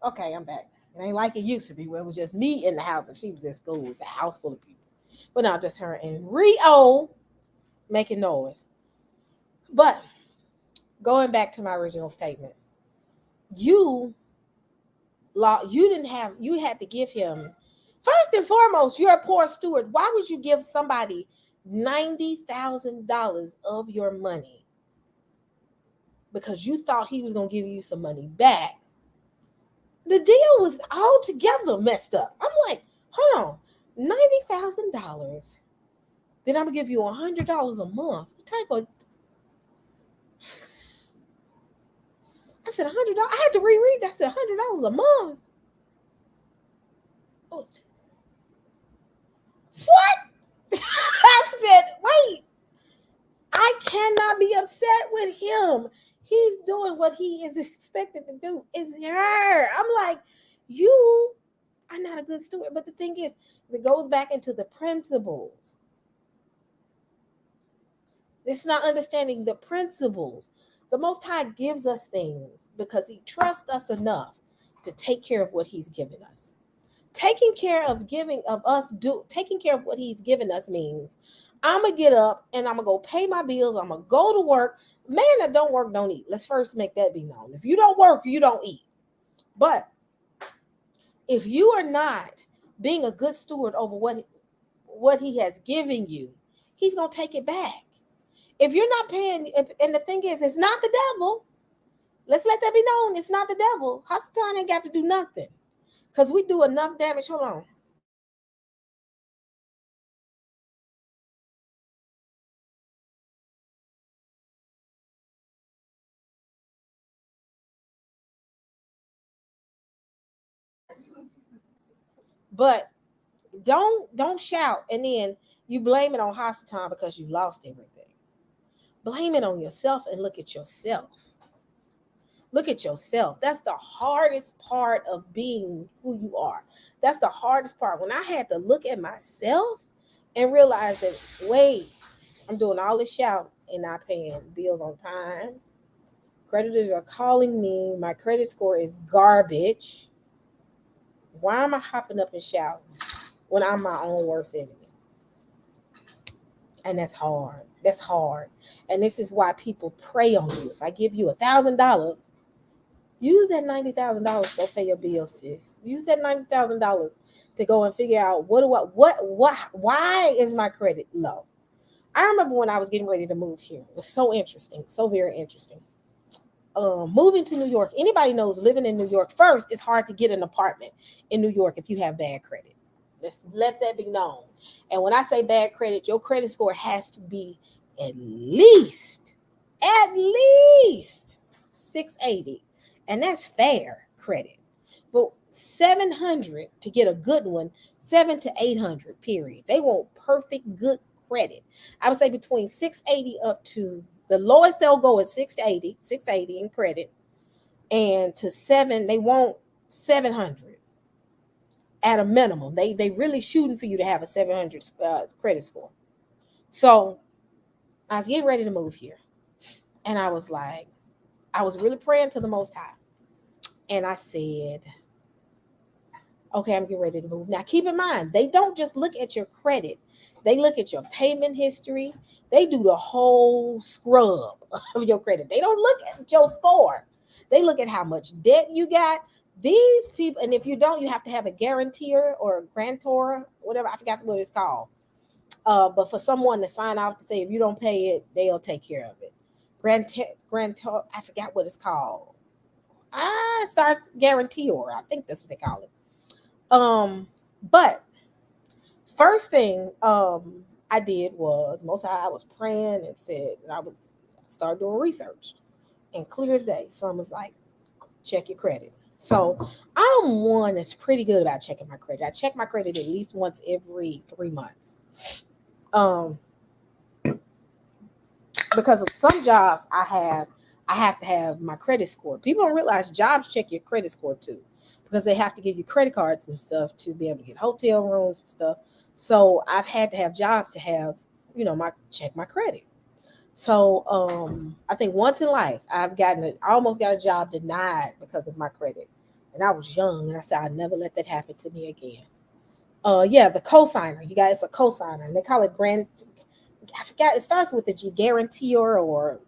Okay, I'm back. It ain't like it used to be where it was just me in the house and she was at school. It was a house full of people. But now just her and Rio making noise. But going back to my original statement, you had to give him, first and foremost, you're a poor steward. Why would you give somebody $90,000 of your money because you thought he was going to give you some money back? The deal was altogether messed up. I'm like, hold on, $90,000. Then I'm gonna give you $100 a month. What type of? I said $100. I had to reread that. I said $100 a month. Oh. What? I said, wait. I cannot be upset with him. He's doing what he is expected to do. It's her. I'm like, you are not a good steward. But the thing is, it goes back into the principles. It's not understanding the principles. The Most High gives us things because he trusts us enough to take care of what he's given us. Taking care of what he's given us means I'm going to get up and I'm going to go pay my bills. I'm going to go to work. Man that don't work, don't eat. Let's first make that be known. If you don't work, you don't eat. But if you are not being a good steward over what he has given you, he's going to take it back. If you're not paying, and the thing is, it's not the devil. Let's let that be known. It's not the devil. Hasatan ain't got to do nothing because we do enough damage. Hold on. But don't shout and then you blame it on Hasatan because you lost everything. Blame it on yourself and look at yourself. Look at yourself. That's the hardest part of being who you are. That's the hardest part. When I had to look at myself and realize that, wait, I'm doing all this shouting and not paying bills on time. Creditors are calling me. My credit score is garbage. Why am I hopping up and shouting when I'm my own worst enemy? And that's hard. That's hard. And this is why people prey on you. If I give you $1,000, use that $90,000 to go pay your bills, sis. Use that $90,000 to go and figure out why is my credit low? I remember when I was getting ready to move here. It was so interesting, so very interesting. Moving to New York. Anybody knows living in New York, first, it's hard to get an apartment in New York if you have bad credit. Let's let that be known. And when I say bad credit, your credit score has to be at least 680. And that's fair credit. But 700 to get a good one, 700 to 800, period. They want perfect good credit. I would say between 680 up to the lowest they'll go is 680 in credit. And to 7, they want 700 at a minimum. They really shooting for you to have a 700 credit score. So I was getting ready to move here. And I was like, I was really praying to the Most High. And I said, okay, I'm getting ready to move. Now, keep in mind, they don't just look at your credit. They look at your payment history. They do the whole scrub of your credit. They don't look at your score. They look at how much debt you got. These people, and if you don't, you have to have a guarantor or a grantor, whatever. I forgot what it's called. But for someone to sign off to say if you don't pay it, they'll take care of it. Grantor, I forgot what it's called. It starts guarantor. I think that's what they call it. But first thing I did was I was praying and said I started doing research. And clear as day, someone's like, check your credit. So I'm one that's pretty good about checking my credit. I check my credit at least once every 3 months. Because of some jobs I have to have my credit score. People don't realize jobs check your credit score too, because they have to give you credit cards and stuff to be able to get hotel rooms and stuff. So I've had to have jobs to have, check my credit. So I think once in life I almost got a job denied because of my credit. And I was young and I said, I'd never let that happen to me again. The cosigner. You guys, a cosigner. And they call it I forgot, it starts with a G, guarantor or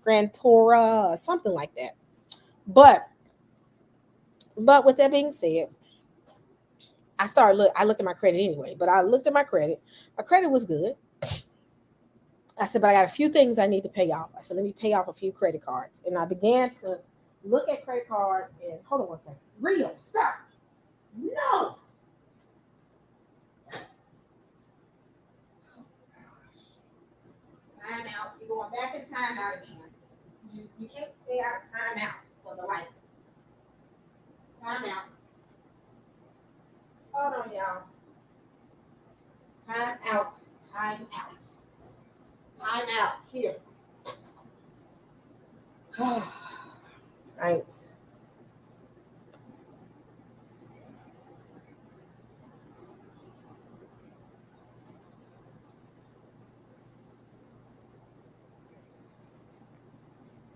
grantora or something like that. But with that being said, I look at my credit anyway, but I looked at my credit. My credit was good. I said, but I got a few things I need to pay off. I said, let me pay off a few credit cards. And I began to look at credit cards and hold on one second. Rio, stop. No. Time out. You're going back in time out again. You can't stay out of time out for the life. Time out. Hold on, y'all. Time out. Time out. Time out. Here. Thanks.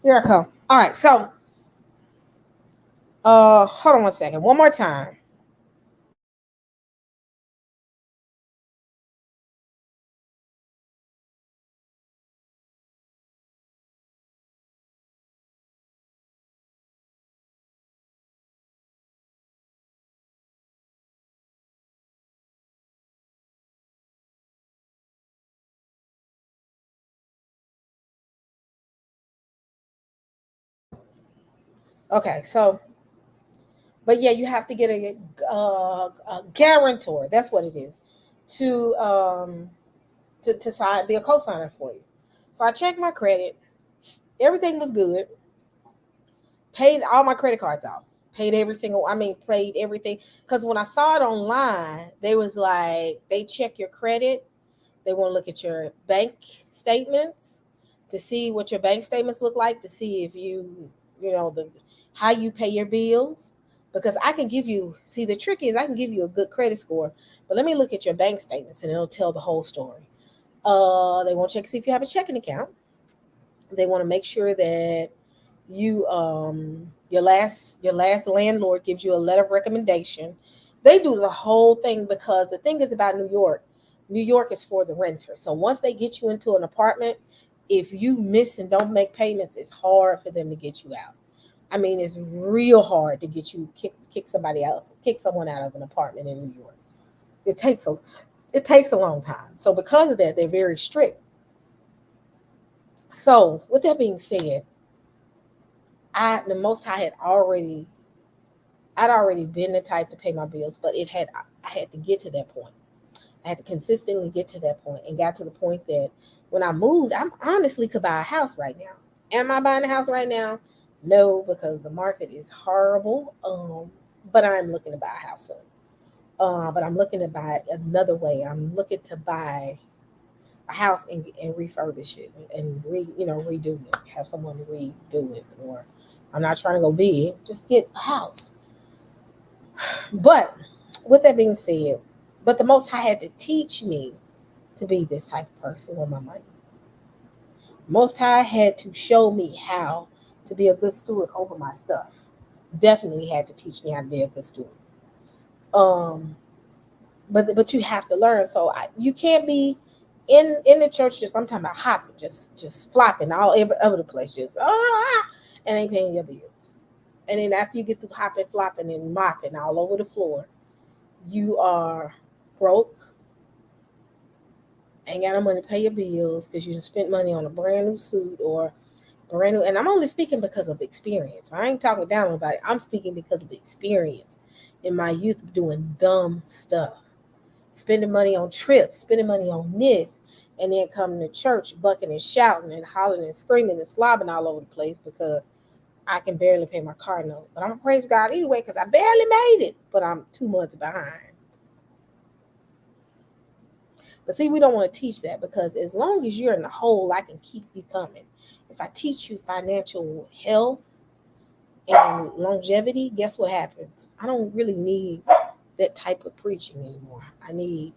Here I come. All right, so hold on one second. One more time. Okay, so, but yeah, you have to get a guarantor. That's what it is to sign, be a co-signer for you. So I checked my credit. Everything was good. Paid all my credit cards off. Paid every single. I mean, paid everything. Because when I saw it online, they was like, they check your credit. They want to look at your bank statements to see what your bank statements look like, to see if you know, the how you pay your bills. Because I can give you, see, the trick is I can give you a good credit score, but let me look at your bank statements and it'll tell the whole story. They want to check see if you have a checking account. They want to make sure that you your last landlord gives you a letter of recommendation. They do the whole thing, because the thing is about New York is for the renter. So once they get you into an apartment, if you miss and don't make payments, it's hard for them to get you out. I mean, it's real hard to get you kick somebody else, kick someone out of an apartment in New York. It takes a long time. So because of that, they're very strict. So with that being said, the Most High I'd already been the type to pay my bills, but I had to get to that point. I had to consistently get to that point, and got to the point that when I moved, I honestly could buy a house right now. Am I buying a house right now? No, because the market is horrible. But I'm looking to buy a house soon. But I'm looking to buy it another way. I'm looking to buy a house and refurbish it and redo it. Have someone redo it, or I'm not trying to go big. Just get a house. But with that being said, but the Most High had to teach me to be this type of person with my money. Most High had to show me how to be a good steward over my stuff. Definitely had to teach me how to be a good steward. Um, but you have to learn. So you can't be in the church just, I'm talking about hopping, just flopping all over the place, just and ain't paying your bills. And then after you get through hopping, flopping, and mopping all over the floor, you are broke, ain't got no money to pay your bills because you spent money on a brand new suit or brand new. And I'm only speaking because of experience. I ain't talking down about it. I'm speaking because of experience in my youth doing dumb stuff, spending money on trips, spending money on this, and then coming to church bucking and shouting and hollering and screaming and slobbing all over the place because I can barely pay my car note. But I'm going to praise God anyway because I barely made it, but I'm 2 months behind. But see, we don't want to teach that, because as long as you're in the hole, I can keep you coming. If I teach you financial health and longevity, guess what happens? I don't really need that type of preaching anymore. I need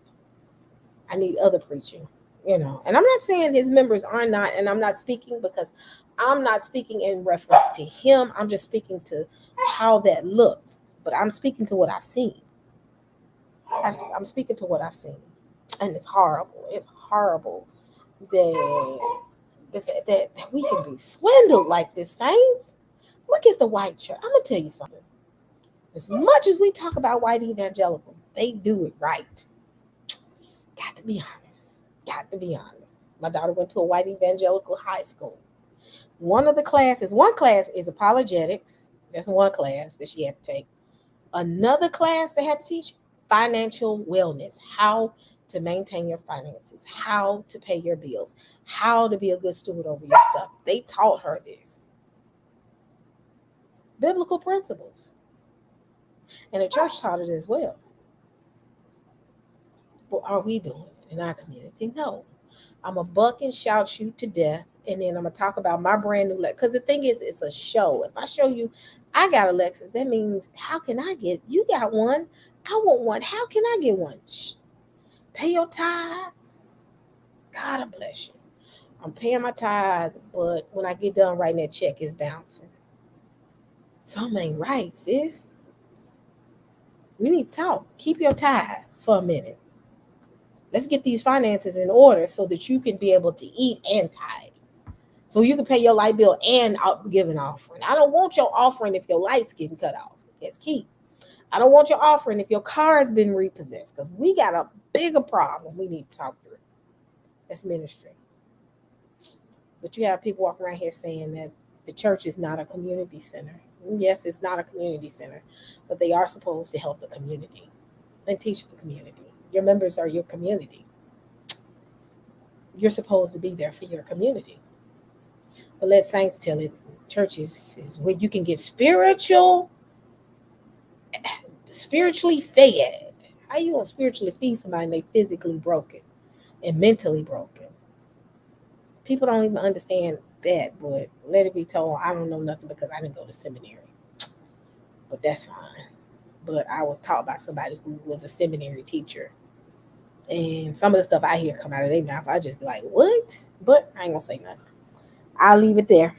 other preaching, And I'm not saying his members are not, and I'm not speaking because I'm not speaking in reference to him. I'm just speaking to how that looks. But I'm speaking to what I've seen. I'm speaking to what I've seen. And it's horrible. It's horrible that we can be swindled like this, saints. Look at the white church. I'm going to tell you something. As much as we talk about white evangelicals, they do it right. Got to be honest. My daughter went to a white evangelical high school. One class is apologetics. That's one class that she had to take. Another class they had to teach financial wellness, how to maintain your finances, how to pay your bills, how to be a good steward over your stuff. They taught her this. Biblical principles. And the church taught it as well. But are we doing it in our community? No. I'm a buck and shout you to death. And then I'm going to talk about my brand new Lexus. Because the thing is, it's a show. If I show you I got a Lexus, that means how can I get, you got one, I want one. How can I get one? Pay your tithe. God bless you. I'm paying my tithe, but when I get done writing that check, it's bouncing. Something ain't right, sis. We need to talk. Keep your tithe for a minute. Let's get these finances in order so that you can be able to eat and tithe. So you can pay your light bill and give an offering. I don't want your offering if your light's getting cut off. That's key. I don't want your offering if your car has been repossessed, because we got a bigger problem we need to talk through. That's ministry. But you have people walking around here saying that the church is not a community center. Yes, it's not a community center, but they are supposed to help the community and teach the community. Your members are your community. You're supposed to be there for your community. But let saints tell it. Churches is where you can get spiritually fed. How you gonna spiritually feed somebody and they physically broken and mentally broken? People don't even understand that, but let it be told, I don't know nothing because I didn't go to seminary. But that's fine. But I was taught by somebody who was a seminary teacher. And some of the stuff I hear come out of their mouth, I just be like, what? But I ain't gonna say nothing. I'll leave it there.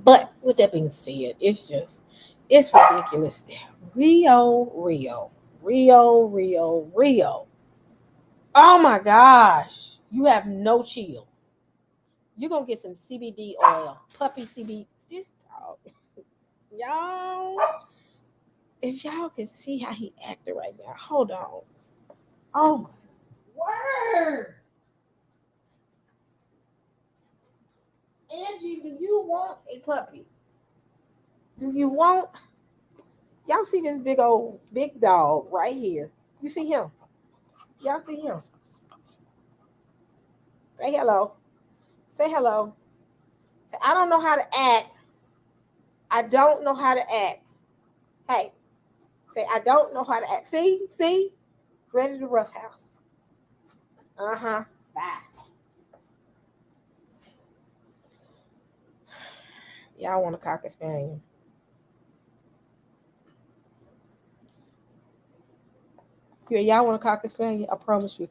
But with that being said, it's ridiculous. Rio. Oh my gosh. You have no chill. You're gonna get some CBD oil, puppy CBD. This dog, y'all. If y'all can see how he acted right now, hold on. Oh my word, Angie, do you want a puppy? Do you want? Y'all see this big dog right here? You see him? Y'all see him? Say hello. Say hello. Say I don't know how to act. I don't know how to act. Hey, say I don't know how to act. See, ready to roughhouse. Bye. Y'all want a cocker spaniel? Yeah, y'all want a cocker spaniel? I promise you,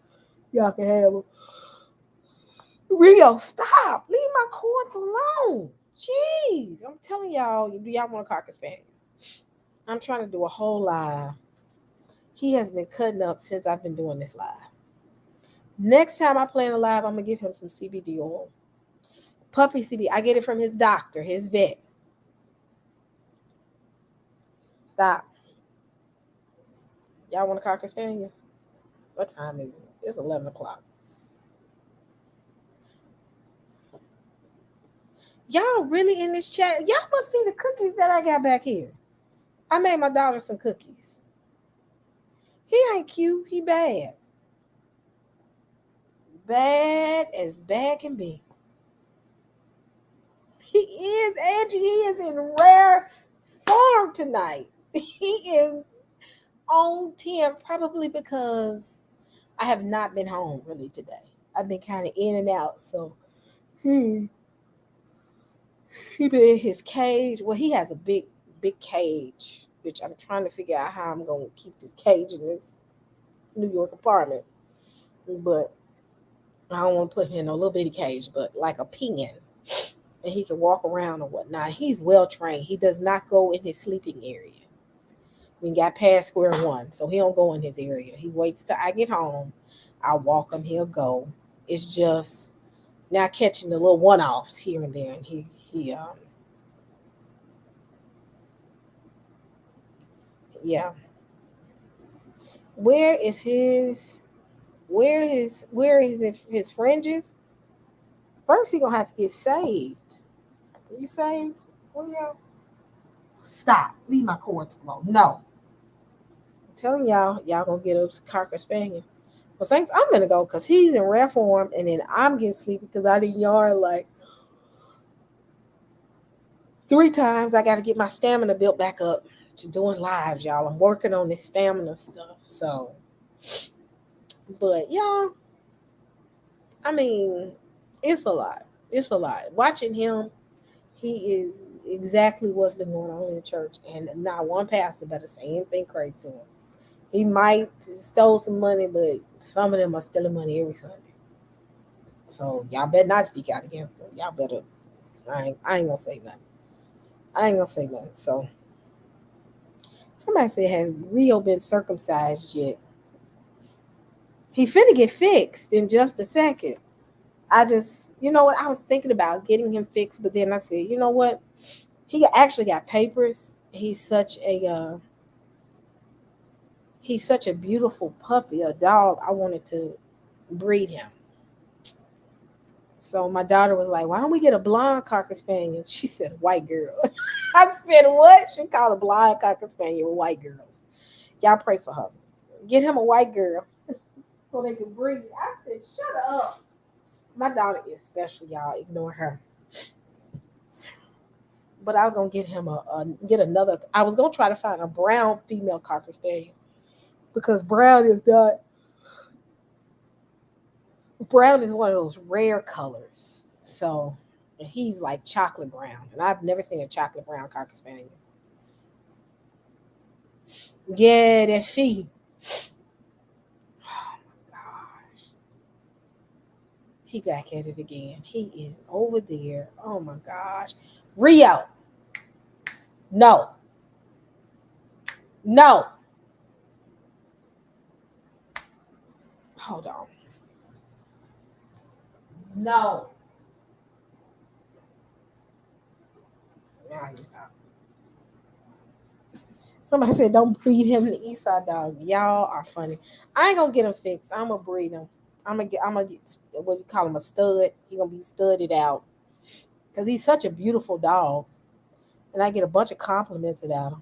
y'all can have them. Rio, stop! Leave my cords alone. Jeez, I'm telling y'all, do y'all want a cocker spaniel? I'm trying to do a whole live. He has been cutting up since I've been doing this live. Next time I plan a live, I'm gonna give him some CBD oil. Puppy CBD. I get it from his doctor, his vet. Stop. Y'all want a cocker spaniel? What time is it? It's 11 o'clock. Y'all really in this chat? Y'all must see the cookies that I got back here. I made my daughter some cookies. He ain't cute. He bad. Bad as bad can be. He is, Angie. He is in rare form tonight. He is on 10, probably because I have not been home really today. I've been kind of in and out. So he been in his cage. Well, he has a big cage, which I'm trying to figure out how I'm going to keep this cage in this New York apartment. But I don't want to put him in a little bitty cage, but like a pen. And he can walk around or whatnot. He's well trained. He does not go in his sleeping area. We got past square one, so he don't go in his area. He waits till I get home. I'll walk him. He'll go. It's just now catching the little one-offs here and there, and he yeah. Where is his fringes? First, he gonna have to get saved. You saved? Well, stop. Leave my cords alone. No. I'm telling y'all gonna get a cocker spaniel. Well, Saints, I'm gonna go because he's in rare form, and then I'm getting sleepy because I didn't yard like 3 times. I got to get my stamina built back up to doing lives, y'all. I'm working on this stamina stuff. So, but y'all, I mean, it's a lot. It's a lot. Watching him, he is exactly what's been going on in the church, and not one pastor better say anything crazy to him. He might stole some money, but some of them are stealing money every Sunday. So y'all better not speak out against him. Y'all better. I ain't gonna say nothing. So somebody said, has Rio been circumcised yet? He finna get fixed in just a second. You know what? I was thinking about getting him fixed, but then I said, you know what? He actually got papers. He's such a beautiful puppy, a dog. I wanted to breed him. So my daughter was like, why don't we get a blonde cocker spaniel? She said, white girl. I said, what? She called a blind cocker spaniel white girls. Y'all pray for her. Get him a white girl so they can breathe. I said, shut up. My daughter is special, y'all. Ignore her. But I was gonna get him get another. I was gonna try to find a brown female cocker spaniel because brown is one of those rare colors. So he's like chocolate brown, and I've never seen a chocolate brown cocker spaniel. Yeah, that fee. Oh my gosh, he back at it again. He is over there. Oh my gosh, Rio. No, no. Hold on. No. Now he stopped. Somebody said don't breed him the East Side dog. Y'all are funny. I ain't gonna get him fixed. I'm gonna breed him. I'm gonna get what you call him, a stud. He gonna be studded out because he's such a beautiful dog, and I get a bunch of compliments about him.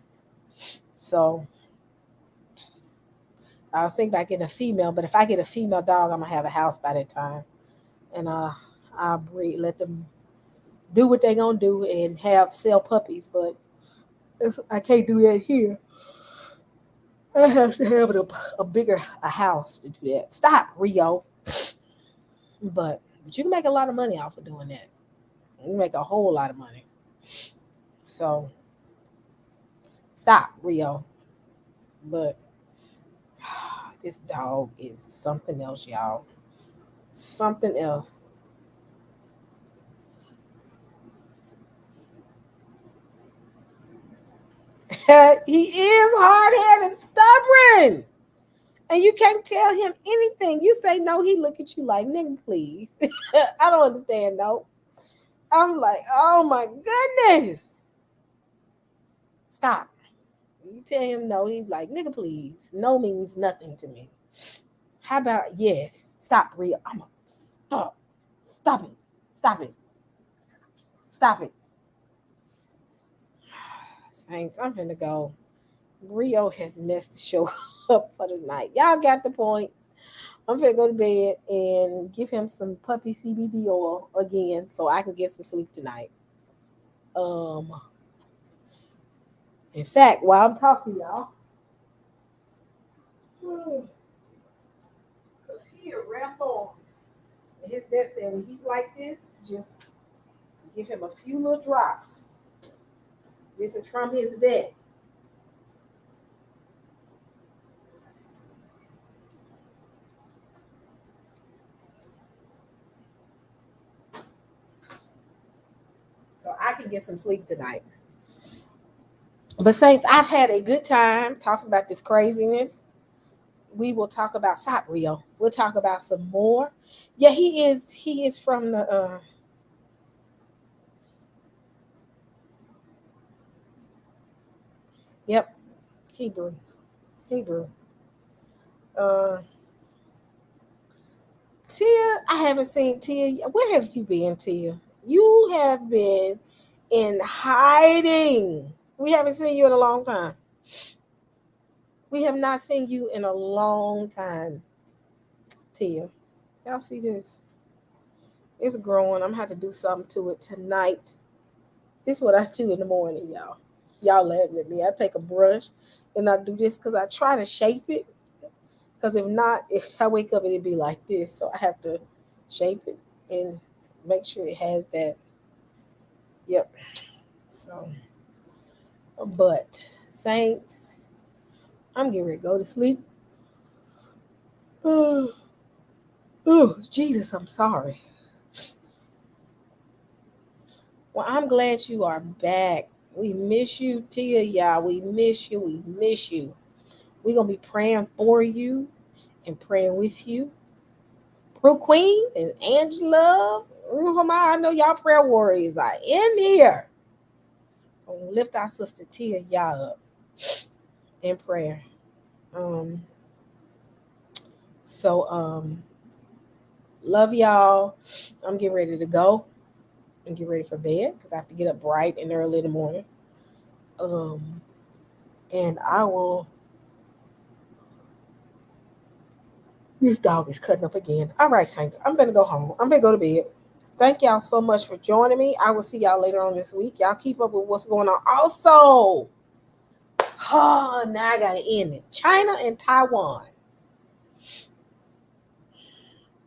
So I was thinking about getting a female, but if I get a female dog, I'm gonna have a house by that time, and I'll breed, let them do what they gonna do, and sell puppies. But I can't do that here. I have to have a bigger house to do that. Stop, Rio. But you can make a lot of money off of doing that. You make a whole lot of money. So stop, Rio. But this dog is something else, y'all. Something else. He is hard-headed, stubborn. And you can't tell him anything. You say no, he look at you like, nigga, please. I don't understand, no. I'm like, oh my goodness. Stop. You tell him no, he's like, nigga, please. No means nothing to me. How about yes? Stop, Rio. I'm gonna stop. Stop it. Stop it. Stop it. Saints, I'm finna go. Rio has messed the show up for the night. Y'all got the point. I'm finna go to bed and give him some puppy CBD oil again so I can get some sleep tonight. In fact, while I'm talking, y'all, because he a rare form. And his vet said when he's like this, just give him a few little drops. This is from his vet. So I can get some sleep tonight. But Saints, I've had a good time talking about this craziness. We will talk about Stop, Rio. We'll talk about some more. Yeah, he is from the yep, Hebrew. Hebrew. Uh Tia, I haven't seen Tia. Where have you been, Tia? You have been in hiding. We haven't seen you in a long time. We have not seen you in a long time, Tia. Y'all see this? It's growing. I'm gonna have to do something to it tonight. This is what I do in the morning, y'all. Y'all laughing at me. I take a brush and I do this because I try to shape it. Because if not, if I wake up and it be like this, so I have to shape it and make sure it has that. Yep. So, but Saints, I'm getting ready to go to sleep. Oh, Jesus, I'm sorry. Well, I'm glad you are back. We miss you, Tia, y'all. We miss you. We miss you. We're going to be praying for you and praying with you. Prue Queen and Angela, Ruhama, I know y'all prayer warriors are in here. We'll lift our sister Tia, y'all up in prayer. Love y'all. I'm getting ready to go and get ready for bed because I have to get up bright and early in the morning. And I will. This dog is cutting up again. All right, Saints. I'm gonna go home. I'm gonna go to bed. Thank y'all so much for joining me. I will see y'all later on this week. Y'all keep up with what's going on. Also, now I gotta end it. China and Taiwan.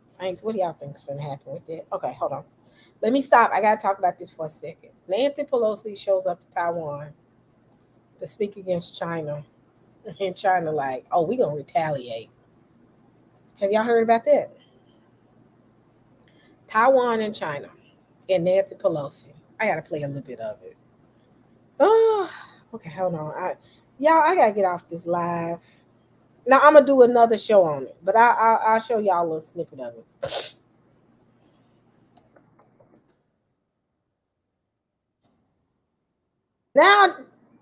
Saints, what do y'all think is gonna happen with that? Okay, hold on. Let me stop. I gotta talk about this for a second. Nancy Pelosi shows up to Taiwan to speak against China. And China like, oh, we gonna retaliate. Have y'all heard about that? Taiwan and China and Nancy Pelosi. I gotta play a little bit of it. Oh, okay, hold on. I gotta get off this live. Now I'm gonna do another show on it, but I'll show y'all a little snippet of it. Now,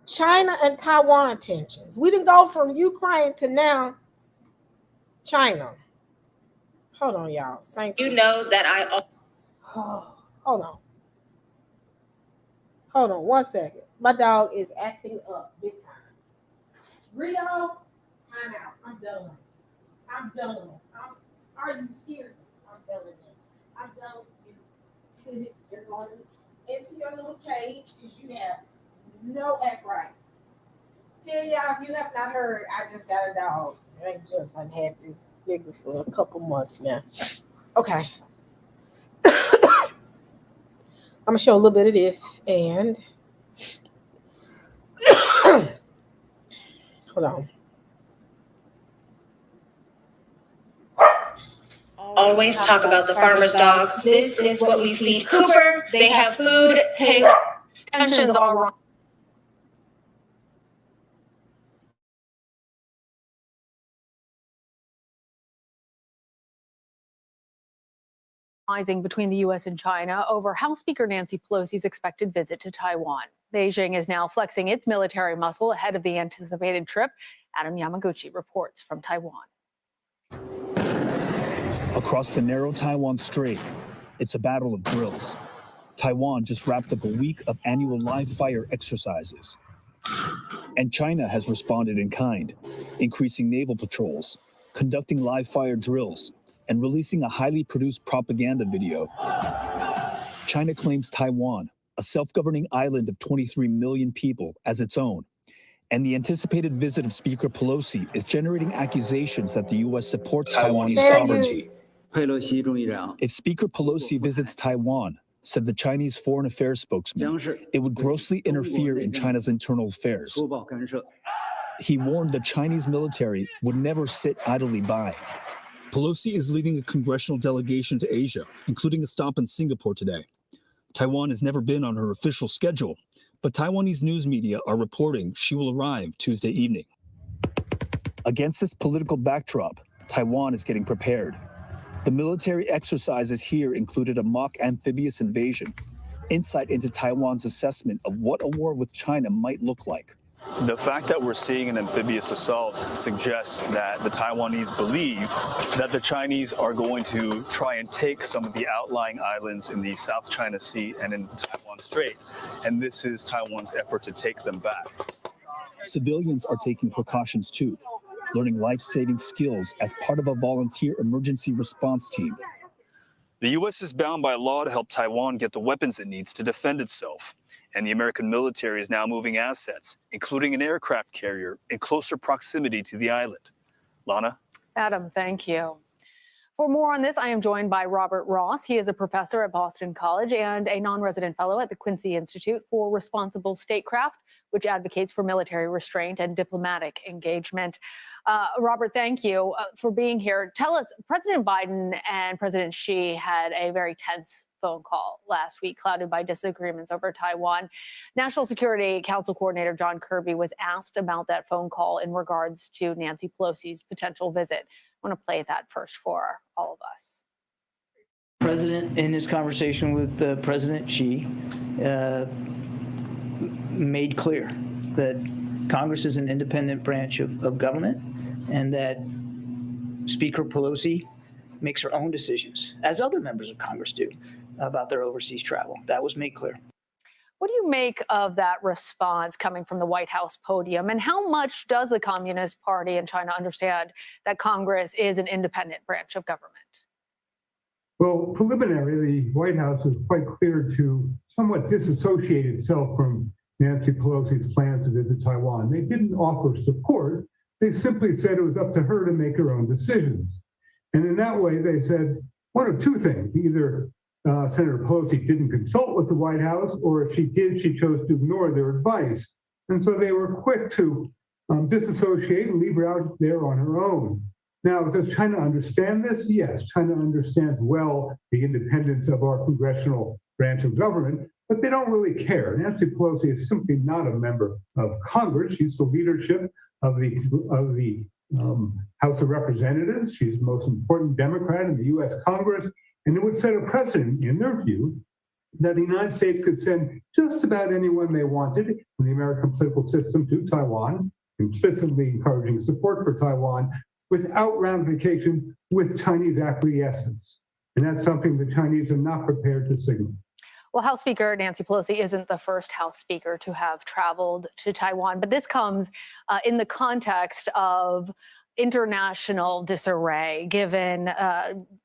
China and Taiwan tensions. We didn't go from Ukraine to now China. Hold on, y'all. Saints. You know that Oh, hold on. Hold on 1 second. My dog is acting up big time. Rio, time out. I'm done. Are you serious? I'm done with you. I'm done with you. You're going into your little cage because you have no act right. Tell y'all, if you have not heard, I just got a dog. I had this nigga for a couple months now. Okay. I'm gonna show a little bit of this and hold on. always talk about the farmer's dog. This is what we feed Cooper. They have food. Tensions all wrong. Between the U.S. and China over House Speaker Nancy Pelosi's expected visit to Taiwan. Beijing is now flexing its military muscle ahead of the anticipated trip. Adam Yamaguchi reports from Taiwan. Across the narrow Taiwan Strait, it's a battle of drills. Taiwan just wrapped up a week of annual live fire exercises. And China has responded in kind, increasing naval patrols, conducting live fire drills, and releasing a highly produced propaganda video. China claims Taiwan, a self-governing island of 23 million people, as its own. And the anticipated visit of Speaker Pelosi is generating accusations that the U.S. supports Taiwanese sovereignty. If Speaker Pelosi visits Taiwan, said the Chinese foreign affairs spokesman, it would grossly interfere in China's internal affairs. He warned the Chinese military would never sit idly by. Pelosi is leading a congressional delegation to Asia, including a stop in Singapore today. Taiwan has never been on her official schedule, but Taiwanese news media are reporting she will arrive Tuesday evening. Against this political backdrop, Taiwan is getting prepared. The military exercises here included a mock amphibious invasion, insight into Taiwan's assessment of what a war with China might look like. The fact that we're seeing an amphibious assault suggests that the Taiwanese believe that the Chinese are going to try and take some of the outlying islands in the South China Sea and in Taiwan Strait, and this is Taiwan's effort to take them back. Civilians are taking precautions too, learning life-saving skills as part of a volunteer emergency response team. The U.S. is bound by law to help Taiwan get the weapons it needs to defend itself. And the American military is now moving assets, including an aircraft carrier, in closer proximity to the island. Lana? Adam, thank you. For more on this, I am joined by Robert Ross. He is a professor at Boston College and a non-resident fellow at the Quincy Institute for Responsible Statecraft, which advocates for military restraint and diplomatic engagement. Robert, thank you for being here. Tell us, President Biden and President Xi had a very tense phone call last week, clouded by disagreements over Taiwan. National Security Council Coordinator John Kirby was asked about that phone call in regards to Nancy Pelosi's potential visit. I want to play that first for all of us. President, in his conversation with President Xi, made clear that Congress is an independent branch of government and that Speaker Pelosi makes her own decisions, as other members of Congress do, about their overseas travel. That was made clear. What do you make of that response coming from the White House podium? And how much does the Communist Party in China understand that Congress is an independent branch of government? Well, preliminarily, the White House was quite clear to somewhat disassociate itself from Nancy Pelosi's plans to visit Taiwan. They didn't offer support. They simply said it was up to her to make her own decisions. And in that way, they said one of two things. Either Senator Pelosi didn't consult with the White House, or if she did, she chose to ignore their advice. And so they were quick to disassociate and leave her out there on her own. Now, does China understand this? Yes, China understands well the independence of our congressional branch of government, but they don't really care. Nancy Pelosi is simply not a member of Congress. She's the leadership of the House of Representatives. She's the most important Democrat in the U.S. Congress, and it would set a precedent, in their view, that the United States could send just about anyone they wanted in the American political system to Taiwan, implicitly encouraging support for Taiwan, without ramification, with Chinese acquiescence. And that's something the Chinese are not prepared to signal. Well, House Speaker Nancy Pelosi isn't the first House Speaker to have traveled to Taiwan, but this comes in the context of international disarray given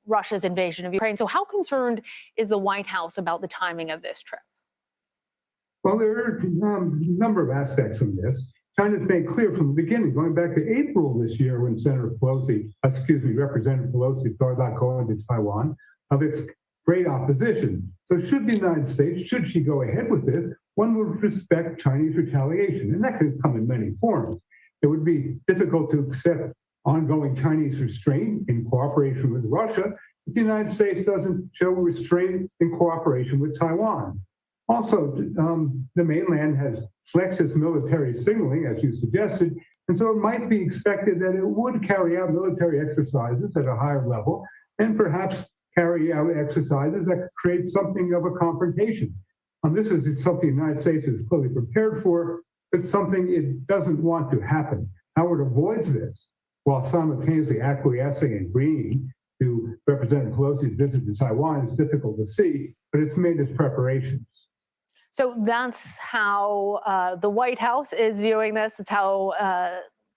Russia's invasion of Ukraine. So how concerned is the White House about the timing of this trip? Well, there are a number of aspects of this. China's made clear from the beginning, going back to April this year when Representative Pelosi thought about going to Taiwan, of its great opposition. So should the United States, should she go ahead with this, one would respect Chinese retaliation. And that can come in many forms. It would be difficult to accept ongoing Chinese restraint in cooperation with Russia if the United States doesn't show restraint in cooperation with Taiwan. Also, the mainland has flexed its military signaling, as you suggested, and so it might be expected that it would carry out military exercises at a higher level and perhaps carry out exercises that create something of a confrontation. This is something the United States is fully prepared for, but something it doesn't want to happen. How it avoids this while simultaneously acquiescing and agreeing to Representative Pelosi's visit to Taiwan is difficult to see, but it's made its preparations. So that's how the White House is viewing this. It's how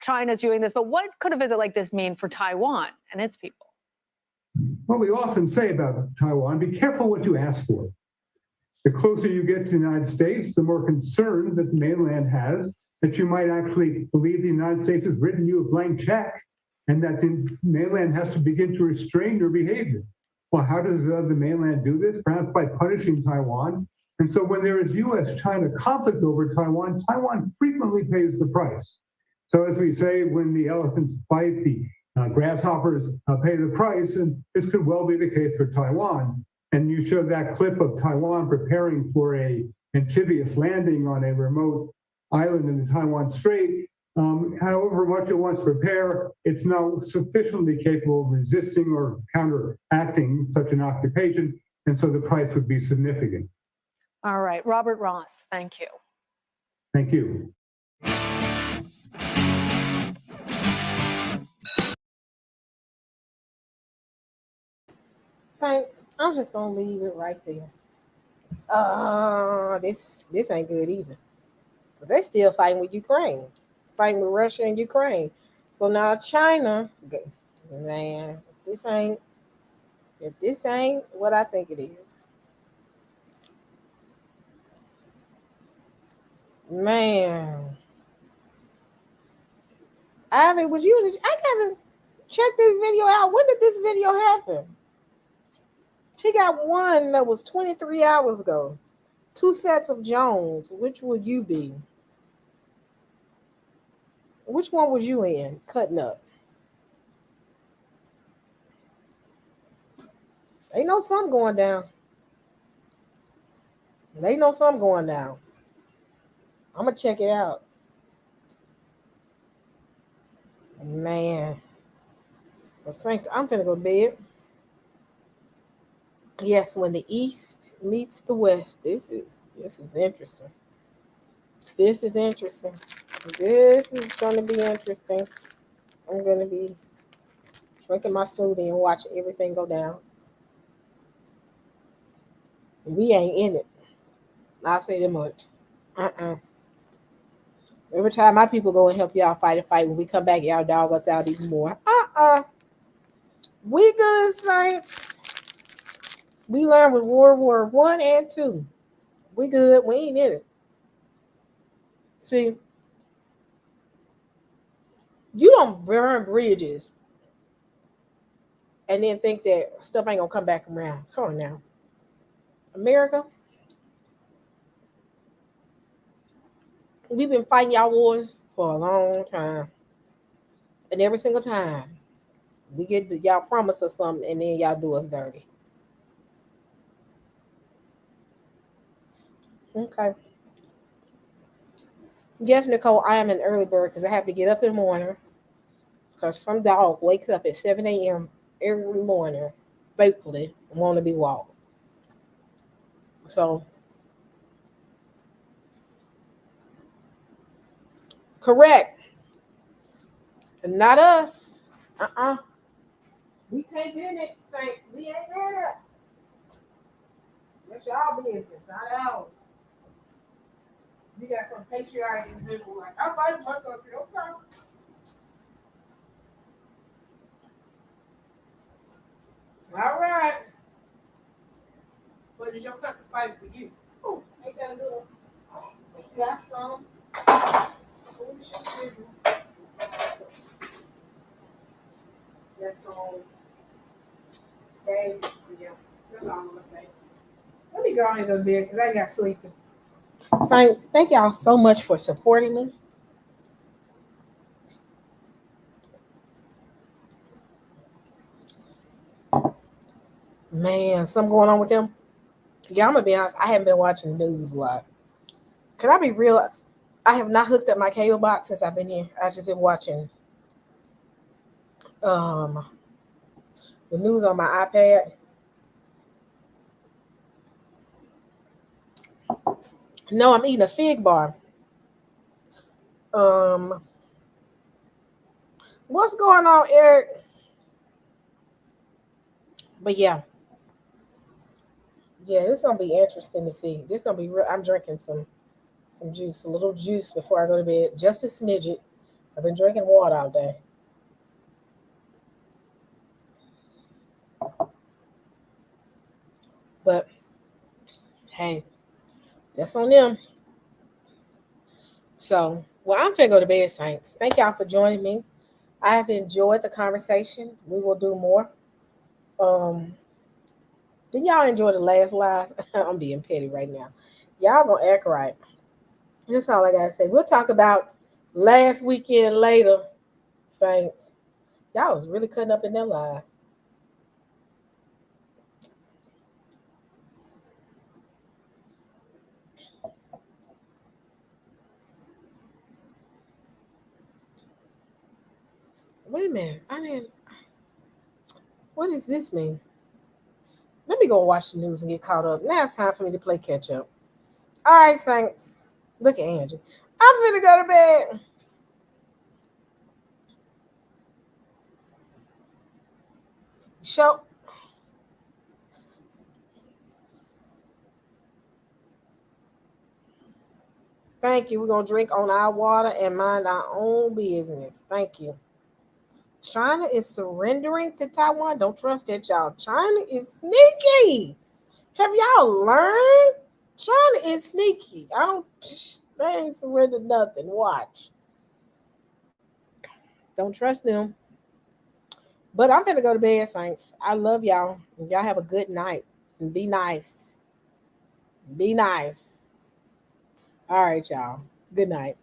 China's viewing this. But what could a visit like this mean for Taiwan and its people? Well, we often say about Taiwan, be careful what you ask for. The closer you get to the United States, the more concern that the mainland has that you might actually believe the United States has written you a blank check and that the mainland has to begin to restrain your behavior. Well, how does the mainland do this? Perhaps by punishing Taiwan. And so when there is U.S.-China conflict over Taiwan, Taiwan frequently pays the price. So as we say, when the elephants fight, the grasshoppers pay the price, and this could well be the case for Taiwan. And you showed that clip of Taiwan preparing for a amphibious landing on a remote island in the Taiwan Strait. However much it wants to prepare, it's now sufficiently capable of resisting or counteracting such an occupation, and so the price would be significant. All right, Robert Ross, thank you. Thank you. Saints, I'm just gonna leave it right there. This ain't good either. But they still fighting with Ukraine, fighting with Russia and Ukraine. So now China, man, if this ain't what I think it is, man. I gotta check this video out. When did this video happen? He got one that was 23 hours ago. 2 sets of Jones. Which would you be? Which one was you in? Cutting up. They know something going down. They know something going down. I'm going to check it out. Man. Well, Saints, I'm going to go to bed. Yes, when the East meets the West. This is interesting. This is interesting. This is going to be interesting. I'm going to be drinking my smoothie and watching everything go down. We ain't in it. I'll say that much. Every time my people go and help y'all fight a fight, when we come back, y'all dog us out even more. We good, Saints. We learned with World War One and Two. We good. We ain't in it. See, you don't burn bridges and then think that stuff ain't gonna come back around. Come on now, America. We've been fighting y'all wars for a long time, and every single time we get y'all promise us something, and then y'all do us dirty. Okay. Yes, Nicole, I am an early bird because I have to get up in the morning. Because some dog wakes up at 7 a.m. every morning, faithfully, want to be walked. So, correct. Not us. We take in it, Saints. We ain't in it. That's y'all business, not ours. You got some patriotic individual like, I fight my country, okay. All right. But is your country fighting for you? Oh, ain't that a good one? You got some. That's going to say, yeah, that's all I'm going to say. Let me go ahead and go to bed because I got sleepy. Saints, thank y'all so much for supporting me. Man, something going on with them. Yeah, I'm gonna be honest. I haven't been watching the news a lot. Can I be real? I have not hooked up my cable box since I've been here. I've just been watching um the news on my iPad. No, I'm eating a fig bar. Um, what's going on, Eric? But yeah, this gonna be interesting to see. This gonna be real. I'm drinking some juice, a little juice before I go to bed, just a smidget. I've been drinking water all day. But hey, that's on them. So, well, I'm finna go to bed, Saints. Thank y'all for joining me. I have enjoyed the conversation. We will do more. Um, did y'all enjoy the last live? I'm being petty right now. Y'all gonna act right. That's all I gotta say. We'll talk about last weekend later, Saints. Y'all was really cutting up in their live. Wait a minute. I didn't. What does this mean? Let me go watch the news and get caught up. Now it's time for me to play catch up. All right, Saints. Look at Angie. I'm finna go to bed. Show. Thank you. We're gonna drink on our water and mind our own business. Thank you. China is surrendering to Taiwan. Don't trust that, y'all. China is sneaky. Have y'all learned? China is sneaky. They ain't surrendered nothing. Watch. Don't trust them. But I'm gonna go to bed, Saints. I love y'all. Y'all have a good night. And be nice. Be nice. All right, y'all. Good night.